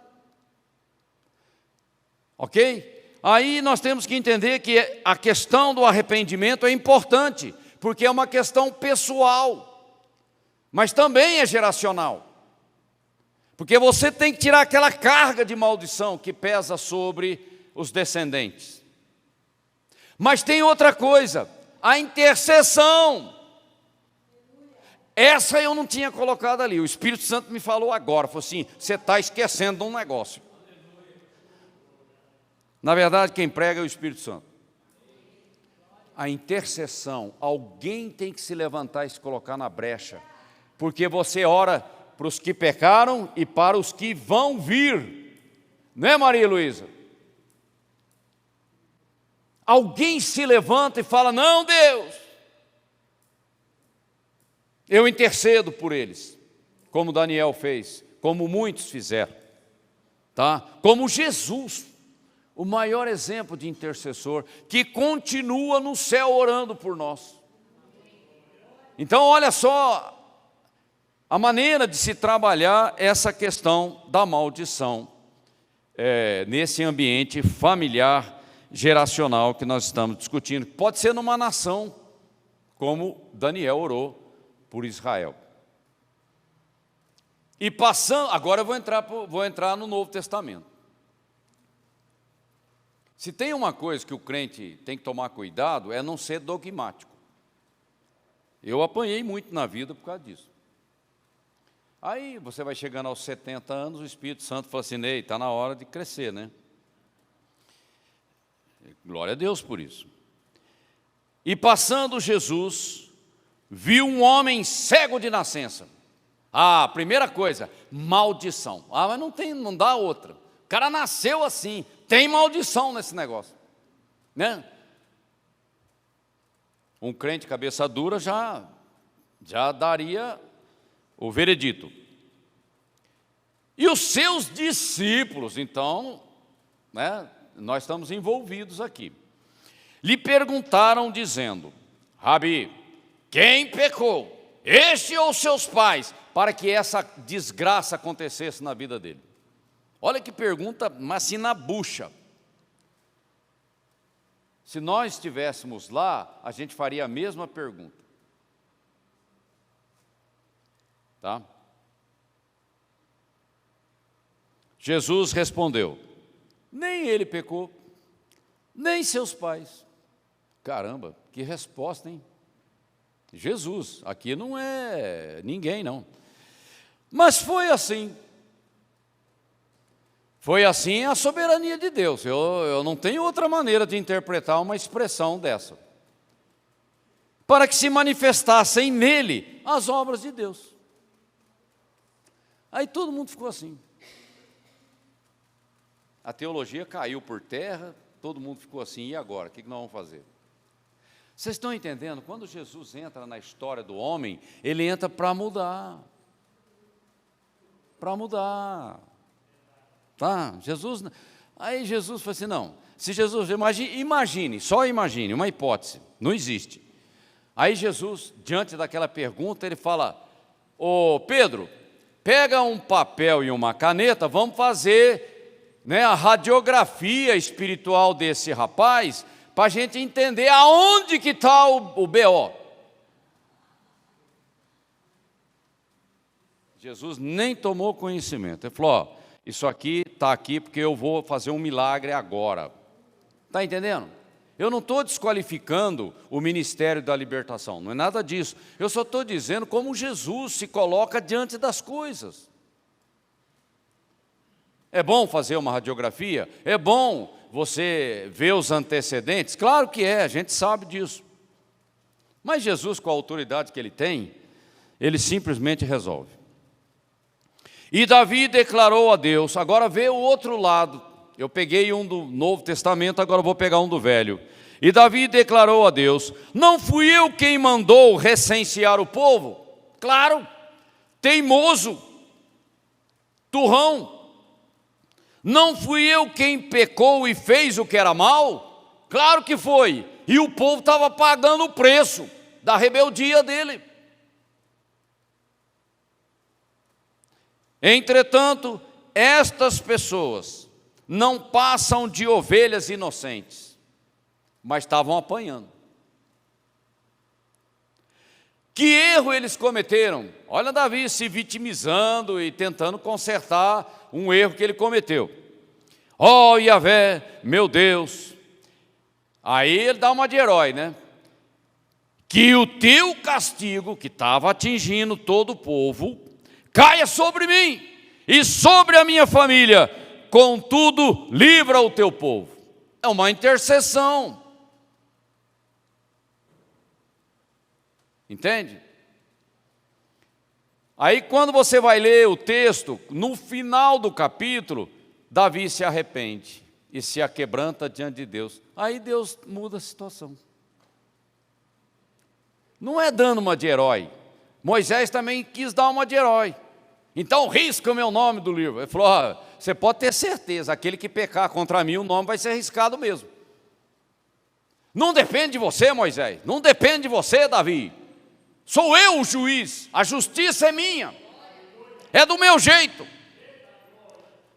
Speaker 1: Ok? Aí nós temos que entender que a questão do arrependimento é importante, porque é uma questão pessoal, mas também é geracional. Porque você tem que tirar aquela carga de maldição que pesa sobre os descendentes. Mas tem outra coisa, a intercessão. Essa eu não tinha colocado ali, o Espírito Santo me falou agora, falou assim, você está esquecendo de um negócio. Na verdade, quem prega é o Espírito Santo. A intercessão, alguém tem que se levantar e se colocar na brecha, porque você ora para os que pecaram e para os que vão vir, não é, Maria Luísa? Alguém se levanta e fala, não, Deus, eu intercedo por eles, como Daniel fez, como muitos fizeram, tá? Como Jesus, o maior exemplo de intercessor, que continua no céu orando por nós. Então, olha só a maneira de se trabalhar essa questão da maldição, nesse ambiente familiar, geracional que nós estamos discutindo. Pode ser numa nação, como Daniel orou por Israel. E passando, agora eu vou entrar no Novo Testamento. Se tem uma coisa que o crente tem que tomar cuidado, é não ser dogmático. Eu apanhei muito na vida por causa disso. Aí você vai chegando aos 70 anos, o Espírito Santo fala assim, ei, está na hora de crescer, né? Glória a Deus por isso. E passando Jesus, viu um homem cego de nascença. Ah, primeira coisa, maldição. Ah, mas não dá outra. O cara nasceu assim, tem maldição nesse negócio, né? Um crente cabeça dura já daria o veredito. E os seus discípulos, então, né, nós estamos envolvidos aqui, lhe perguntaram dizendo, Rabi, quem pecou, este ou seus pais, para que essa desgraça acontecesse na vida dele? Olha que pergunta, mas assim na bucha. Se nós estivéssemos lá, a gente faria a mesma pergunta. Tá? Jesus respondeu, nem ele pecou, nem seus pais. Caramba, que resposta, hein? Jesus, aqui não é ninguém, não. Mas foi assim. Foi assim a soberania de Deus. Eu não tenho outra maneira de interpretar uma expressão dessa. Para que se manifestassem nele as obras de Deus. Aí todo mundo ficou assim. A teologia caiu por terra, todo mundo ficou assim, e agora? O que nós vamos fazer? Vocês estão entendendo? Quando Jesus entra na história do homem, ele entra para mudar. Para mudar. Tá? Aí Jesus falou assim, não, se Jesus, só imagine, uma hipótese, não existe. Aí Jesus, diante daquela pergunta, ele fala, ô Pedro, pega um papel e uma caneta, vamos fazer, né, a radiografia espiritual desse rapaz, para a gente entender aonde que está o B.O. Jesus nem tomou conhecimento, ele falou, ó, isso aqui está aqui porque eu vou fazer um milagre agora. Está entendendo? Eu não estou desqualificando o ministério da libertação, não é nada disso. Eu só estou dizendo como Jesus se coloca diante das coisas. É bom fazer uma radiografia? É bom você ver os antecedentes? Claro que é, a gente sabe disso. Mas Jesus, com a autoridade que ele tem, ele simplesmente resolve. E Davi declarou a Deus, agora vê o outro lado, eu peguei um do Novo Testamento, agora vou pegar um do Velho. E Davi declarou a Deus, não fui eu quem mandou recensear o povo? Claro, teimoso, turrão. Não fui eu quem pecou e fez o que era mal? Claro que foi, e o povo estava pagando o preço da rebeldia dele. Entretanto, estas pessoas não passam de ovelhas inocentes, mas estavam apanhando. Que erro eles cometeram? Olha Davi se vitimizando e tentando consertar um erro que ele cometeu. Ó Yahvé, meu Deus. Aí ele dá uma de herói, né? Que o teu castigo, que estava atingindo todo o povo, caia sobre mim e sobre a minha família, contudo, livra o teu povo. É uma intercessão. Entende? Aí quando você vai ler o texto, no final do capítulo, Davi se arrepende e se aquebranta diante de Deus. Aí Deus muda a situação. Não é dando uma de herói. Moisés também quis dar uma de herói. Então risca o meu nome do livro. Ele falou, ó, você pode ter certeza, aquele que pecar contra mim, o nome vai ser riscado mesmo. Não depende de você, Moisés, não depende de você, Davi. Sou eu o juiz, a justiça é minha, é do meu jeito.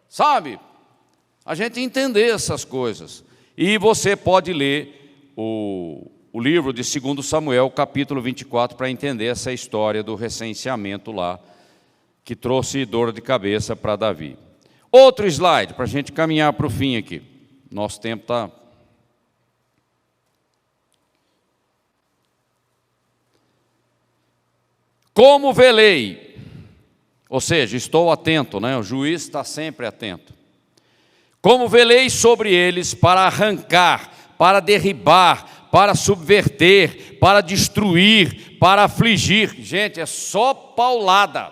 Speaker 1: Sabe, a gente entender essas coisas. E você pode ler o livro de 2 Samuel, capítulo 24, para entender essa história do recenseamento lá, que trouxe dor de cabeça para Davi. Outro slide, para a gente caminhar para o fim aqui. Nosso tempo está... Como velei, ou seja, estou atento, né? O juiz está sempre atento. Como velei sobre eles para arrancar, para derribar, para subverter, para destruir, para afligir. Gente, é só paulada.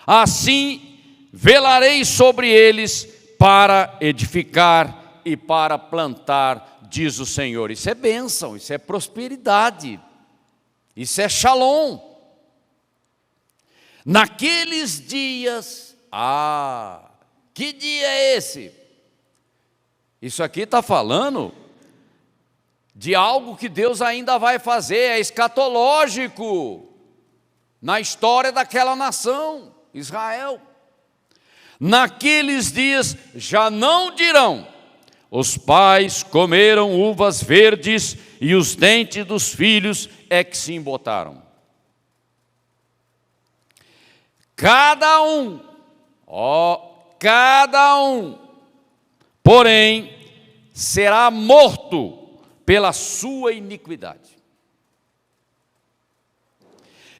Speaker 1: Assim velarei sobre eles para edificar e para plantar, diz o Senhor. Isso é bênção, isso é prosperidade, isso é shalom. Naqueles dias, que dia é esse? Isso aqui está falando de algo que Deus ainda vai fazer, é escatológico, na história daquela nação, Israel. Naqueles dias já não dirão, os pais comeram uvas verdes e os dentes dos filhos é que se embotaram. Cada um, porém, será morto pela sua iniquidade.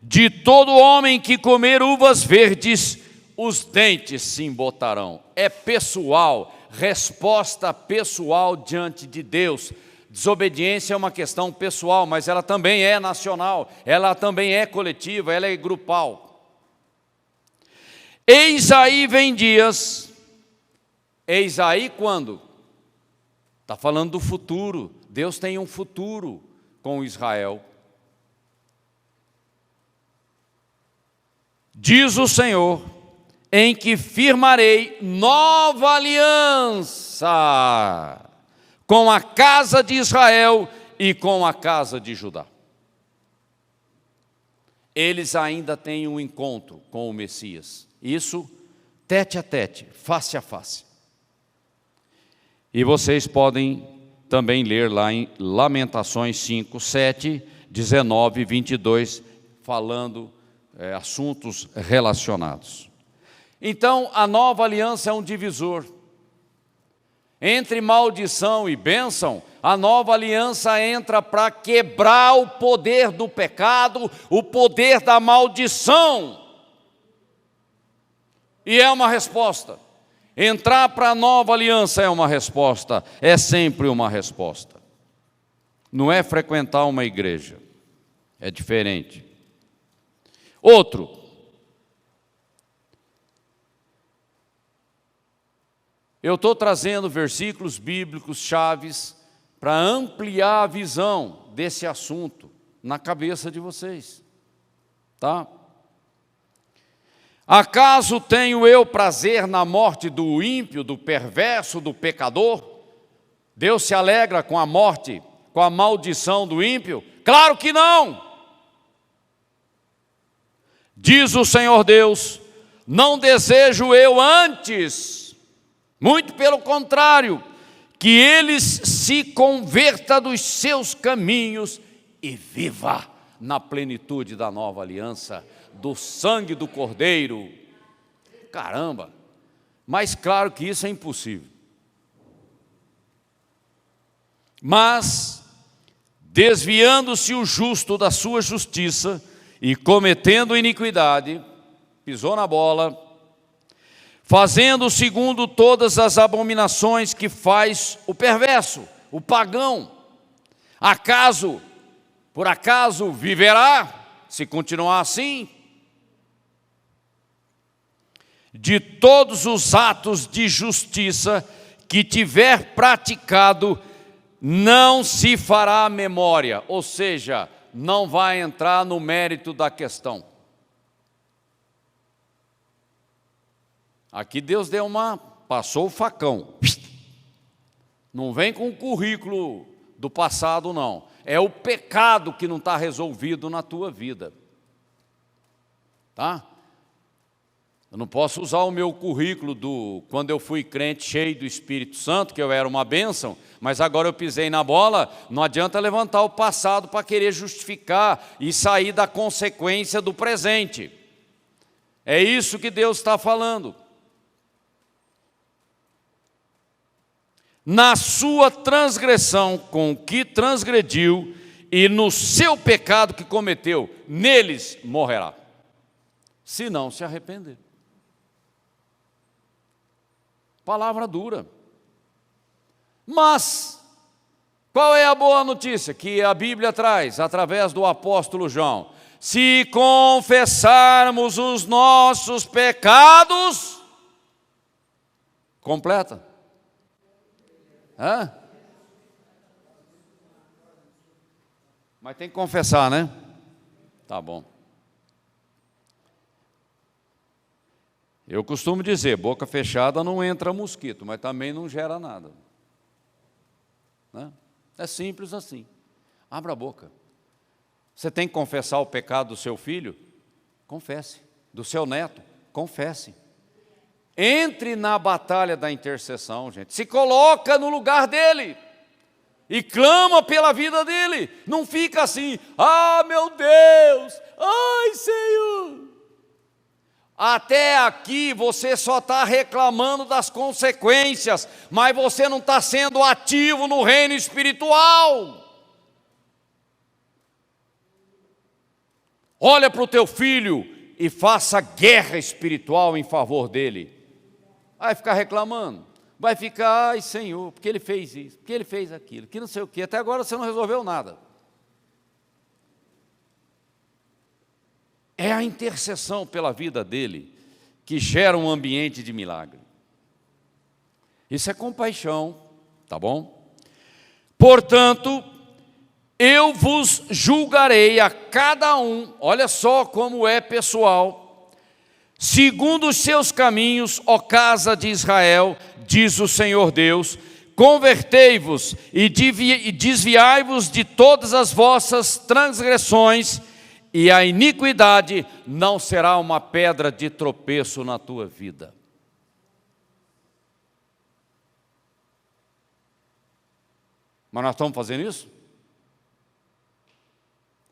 Speaker 1: De todo homem que comer uvas verdes, os dentes se embotarão. É pessoal, resposta pessoal diante de Deus. Desobediência é uma questão pessoal, mas ela também é nacional, ela também é coletiva, ela é grupal. Eis aí vem dias, eis aí quando? Está falando do futuro. Deus tem um futuro com Israel. Diz o Senhor, em que firmarei nova aliança com a casa de Israel e com a casa de Judá. Eles ainda têm um encontro com o Messias. Isso tete a tete, face a face. E vocês podem também ler lá em Lamentações 5, 7, 19 e 22, falando assuntos relacionados. Então, a nova aliança é um divisor. Entre maldição e bênção, a nova aliança entra para quebrar o poder do pecado, o poder da maldição. E é uma resposta. Entrar para a nova aliança é uma resposta, é sempre uma resposta. Não é frequentar uma igreja, é diferente. Outro, eu estou trazendo versículos bíblicos chaves para ampliar a visão desse assunto na cabeça de vocês, tá? Acaso tenho eu prazer na morte do ímpio, do perverso, do pecador? Deus se alegra com a morte, com a maldição do ímpio? Claro que não! Diz o Senhor Deus, não desejo eu antes, muito pelo contrário, que eles se converta dos seus caminhos e viva na plenitude da nova aliança, do sangue do Cordeiro. Caramba, mas claro que isso é impossível. Mas, desviando-se o justo da sua justiça e cometendo iniquidade, pisou na bola, fazendo segundo todas as abominações que faz o perverso, o pagão, por acaso viverá, se continuar assim? De todos os atos de justiça que tiver praticado, não se fará memória, ou seja, não vai entrar no mérito da questão. Aqui Deus passou o facão. Não vem com o currículo do passado, não. É o pecado que não está resolvido na tua vida. Tá? Eu não posso usar o meu currículo quando eu fui crente cheio do Espírito Santo, que eu era uma bênção, mas agora eu pisei na bola. Não adianta levantar o passado para querer justificar e sair da consequência do presente. É isso que Deus está falando. Na sua transgressão com que transgrediu e no seu pecado que cometeu, neles morrerá, se não se arrepender. Palavra dura. Mas, qual é a boa notícia que a Bíblia traz através do apóstolo João? Se confessarmos os nossos pecados, completa. Hã? Mas tem que confessar, né? Tá bom. Eu costumo dizer, boca fechada não entra mosquito, mas também não gera nada. Né? É simples assim. Abra a boca. Você tem que confessar o pecado do seu filho? Confesse. Do seu neto? Confesse. Entre na batalha da intercessão, gente. Se coloca no lugar dele e clama pela vida dele. Não fica assim, ah, meu Deus, ai, Senhor. Até aqui você só está reclamando das consequências, mas você não está sendo ativo no reino espiritual. Olha para o teu filho e faça guerra espiritual em favor dele. Vai ficar reclamando, vai ficar, ai Senhor, porque ele fez isso, porque ele fez aquilo, que não sei o quê. Até agora você não resolveu nada. É a intercessão pela vida dele que gera um ambiente de milagre. Isso é compaixão, tá bom? Portanto, eu vos julgarei a cada um, olha só como é pessoal, segundo os seus caminhos, ó casa de Israel, diz o Senhor Deus, convertei-vos e desviai-vos de todas as vossas transgressões, e a iniquidade não será uma pedra de tropeço na tua vida. Mas nós estamos fazendo isso?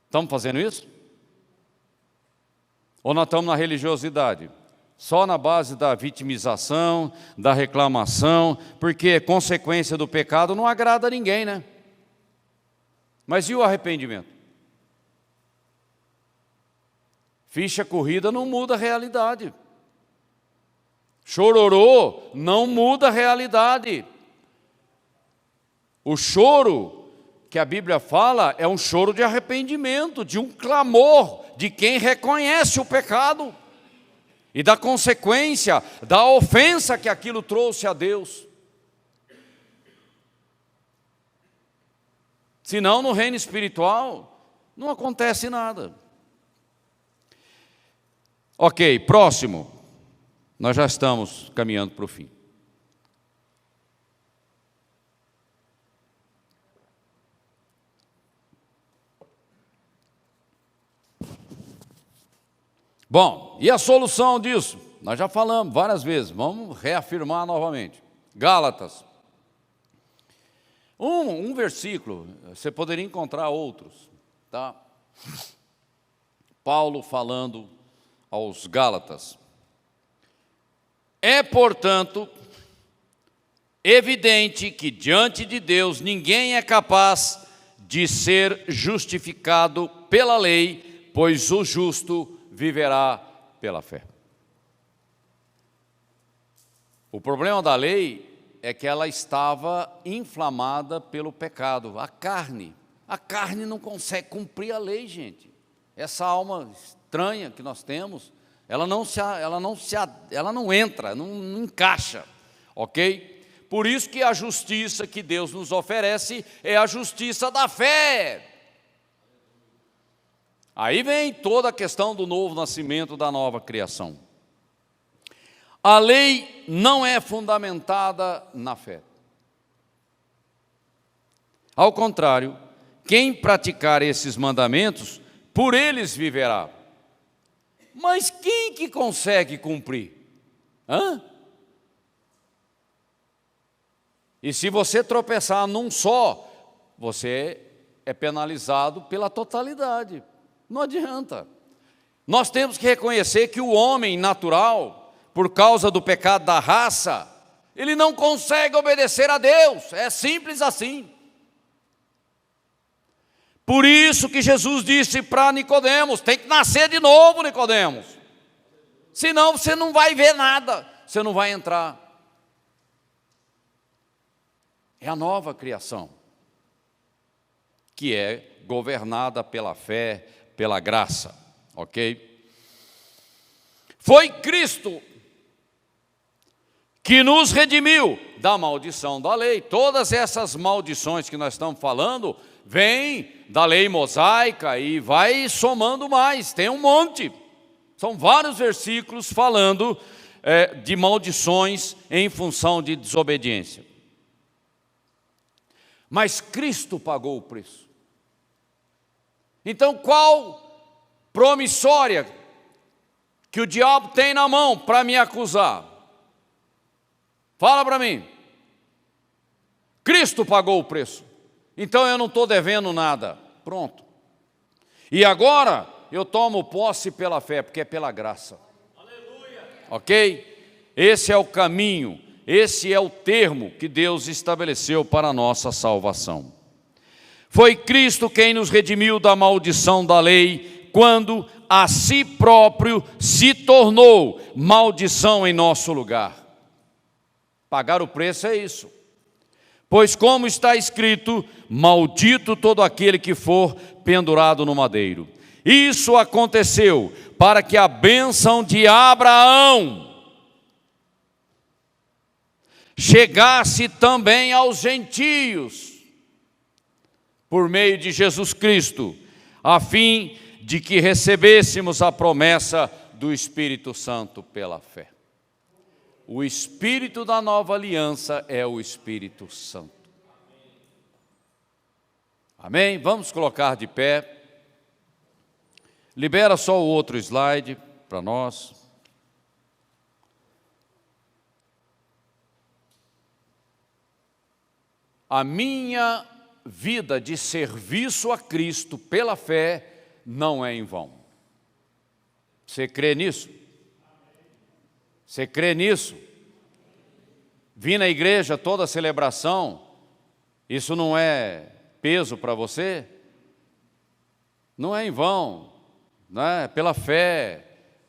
Speaker 1: Estamos fazendo isso? Ou nós estamos na religiosidade? Só na base da vitimização, da reclamação, porque consequência do pecado não agrada a ninguém, né? Mas e o arrependimento? Ficha corrida não muda a realidade. Chororô não muda a realidade. O choro que a Bíblia fala é um choro de arrependimento, de um clamor de quem reconhece o pecado e da consequência, da ofensa que aquilo trouxe a Deus. Senão, no reino espiritual, não acontece nada. Ok, próximo. Nós já estamos caminhando para o fim. Bom, e a solução disso? Nós já falamos várias vezes, vamos reafirmar novamente. Gálatas. Um versículo, você poderia encontrar outros, tá? Paulo falando aos Gálatas. É, portanto, evidente que diante de Deus ninguém é capaz de ser justificado pela lei, pois o justo viverá pela fé. O problema da lei é que ela estava inflamada pelo pecado. A carne não consegue cumprir a lei, gente. Essa alma estranha que nós temos, ela não entra, não encaixa, ok? Por isso que a justiça que Deus nos oferece é a justiça da fé. Aí vem toda a questão do novo nascimento, da nova criação. A lei não é fundamentada na fé. Ao contrário, quem praticar esses mandamentos, por eles viverá. Mas quem que consegue cumprir? E se você tropeçar num só, você é penalizado pela totalidade. Não adianta. Nós temos que reconhecer que o homem natural, por causa do pecado da raça, ele não consegue obedecer a Deus. É simples assim. Por isso que Jesus disse para Nicodemos, tem que nascer de novo, Nicodemos. Senão você não vai ver nada, você não vai entrar. É a nova criação, que é governada pela fé, pela graça, ok? Foi Cristo que nos redimiu da maldição da lei. Todas essas maldições que nós estamos falando, vêm da lei mosaica e vai somando mais, tem um monte. São vários versículos falando de maldições em função de desobediência. Mas Cristo pagou o preço. Então qual promissória que o diabo tem na mão para me acusar? Fala para mim. Cristo pagou o preço. Então eu não estou devendo nada. Pronto. E agora eu tomo posse pela fé, porque é pela graça. Aleluia. Ok? Esse é o caminho, esse é o termo que Deus estabeleceu para a nossa salvação. Foi Cristo quem nos redimiu da maldição da lei, quando, a si próprio se tornou maldição em nosso lugar. Pagar o preço é isso. Pois como está escrito, maldito todo aquele que for pendurado no madeiro. Isso aconteceu para que a bênção de Abraão chegasse também aos gentios, por meio de Jesus Cristo, a fim de que recebêssemos a promessa do Espírito Santo pela fé. O Espírito da nova aliança é o Espírito Santo. Amém? Vamos colocar de pé. Libera só o outro slide para nós. A minha vida de serviço a Cristo pela fé não é em vão. Você crê nisso? Você crê nisso? Vir na igreja toda celebração, isso não é peso para você? Não é em vão, né? Pela fé,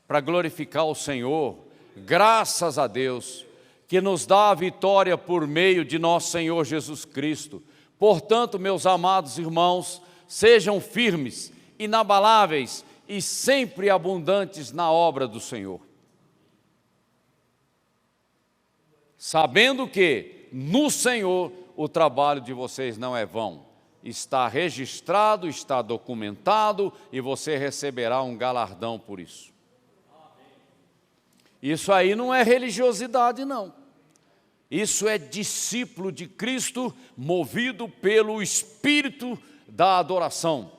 Speaker 1: para glorificar o Senhor, graças a Deus, que nos dá a vitória por meio de nosso Senhor Jesus Cristo. Portanto, meus amados irmãos, sejam firmes, inabaláveis e sempre abundantes na obra do Senhor, sabendo que no Senhor o trabalho de vocês não é vão. Está registrado, está documentado e você receberá um galardão por isso. Isso aí não é religiosidade, não. Isso é discípulo de Cristo movido pelo Espírito da adoração.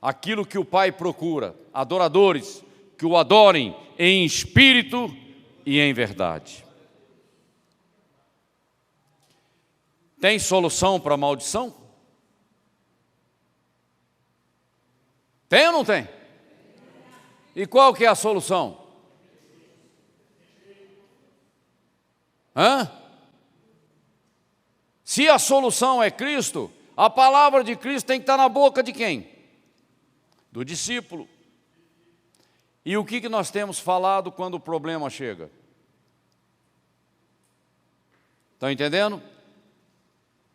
Speaker 1: Aquilo que o Pai procura, adoradores que o adorem em espírito e em verdade. Tem solução para a maldição? Tem ou não tem? E qual que é a solução? Se a solução é Cristo, a palavra de Cristo tem que estar na boca de quem? Do discípulo. E o que nós temos falado quando o problema chega? Estão entendendo?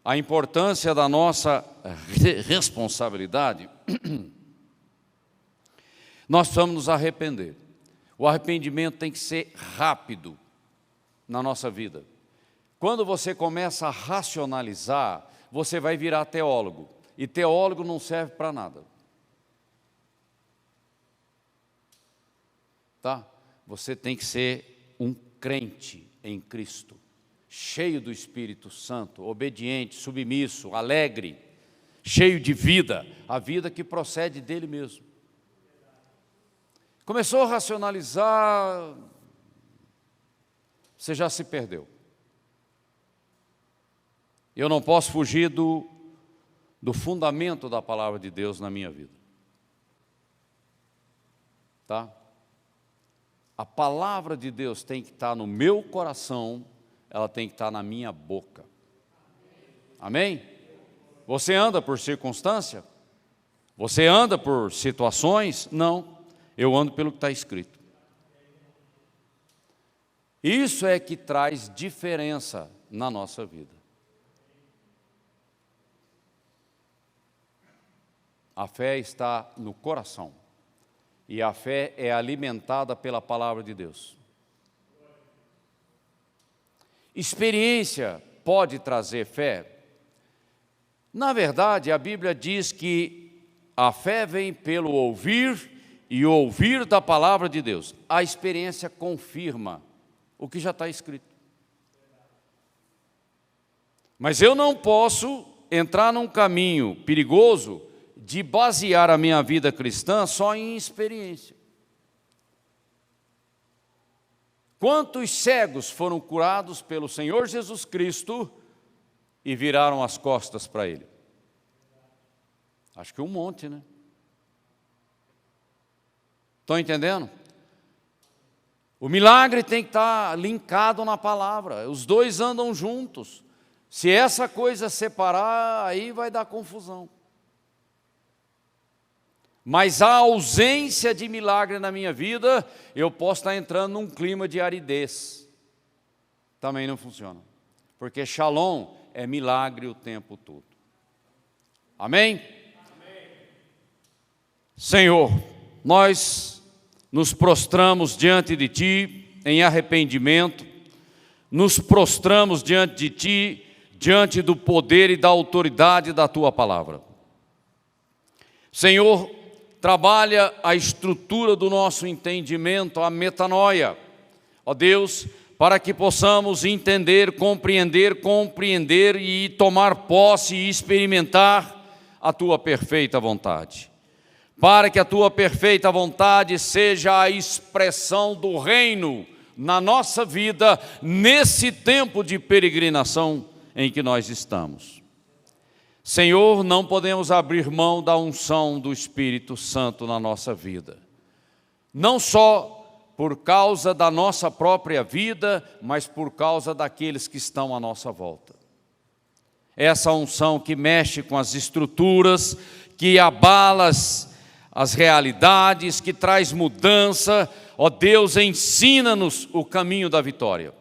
Speaker 1: A importância da nossa responsabilidade. Nós precisamos nos arrepender. O arrependimento tem que ser rápido na nossa vida. Quando você começa a racionalizar, você vai virar teólogo. E teólogo não serve para nada. Tá? Você tem que ser um crente em Cristo, cheio do Espírito Santo, obediente, submisso, alegre, cheio de vida, a vida que procede dele mesmo. Começou a racionalizar, você já se perdeu. Eu não posso fugir do fundamento da palavra de Deus na minha vida. Tá? A palavra de Deus tem que estar no meu coração, ela tem que estar na minha boca. Amém? Você anda por circunstância? Você anda por situações? Não. Eu ando pelo que está escrito. Isso é que traz diferença na nossa vida. A fé está no coração. E a fé é alimentada pela palavra de Deus. Experiência pode trazer fé? Na verdade, a Bíblia diz que a fé vem pelo ouvir e ouvir da palavra de Deus. A experiência confirma o que já está escrito. Mas eu não posso entrar num caminho perigoso de basear a minha vida cristã só em experiência. Quantos cegos foram curados pelo Senhor Jesus Cristo e viraram as costas para Ele? Acho que um monte, né? Estão entendendo? O milagre tem que estar linkado na palavra, os dois andam juntos. Se essa coisa separar, aí vai dar confusão. mas a ausência de milagre na minha vida, eu posso estar entrando num clima de aridez. Também não funciona. Porque shalom é milagre o tempo todo. Amém? Amém. Senhor, nós nos prostramos diante de Ti em arrependimento, nos prostramos diante de Ti, diante do poder e da autoridade da Tua palavra. Senhor, trabalha a estrutura do nosso entendimento, a metanoia, ó Deus, para que possamos entender, compreender e tomar posse e experimentar a Tua perfeita vontade. Para que a Tua perfeita vontade seja a expressão do reino na nossa vida, nesse tempo de peregrinação em que nós estamos. Senhor, não podemos abrir mão da unção do Espírito Santo na nossa vida. Não só por causa da nossa própria vida, mas por causa daqueles que estão à nossa volta. Essa unção que mexe com as estruturas, que abala as realidades, que traz mudança. Ó Deus, ensina-nos o caminho da vitória.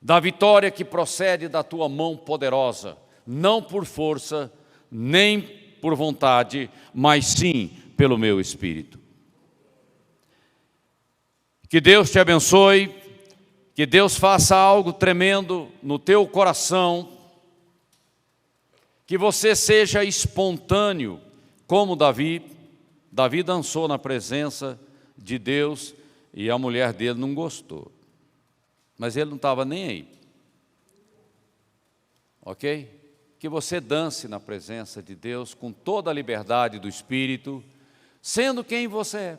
Speaker 1: Da vitória que procede da Tua mão poderosa, não por força, nem por vontade, mas sim pelo meu Espírito. Que Deus te abençoe, que Deus faça algo tremendo no teu coração, que você seja espontâneo, como Davi. Davi dançou na presença de Deus e a mulher dele não gostou, mas ele não estava nem aí, ok? Que você dance na presença de Deus com toda a liberdade do Espírito, sendo quem você é.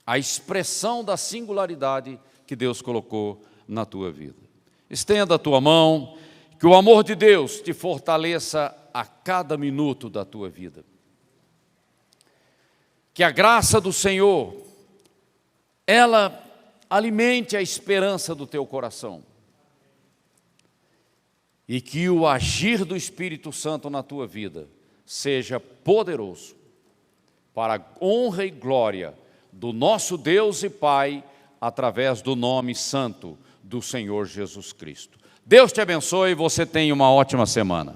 Speaker 1: A expressão da singularidade que Deus colocou na tua vida. Estenda a tua mão, que o amor de Deus te fortaleça a cada minuto da tua vida. Que a graça do Senhor, ela alimente a esperança do teu coração. E que o agir do Espírito Santo na tua vida seja poderoso para a honra e glória do nosso Deus e Pai, através do nome santo do Senhor Jesus Cristo. Deus te abençoe e você tenha uma ótima semana.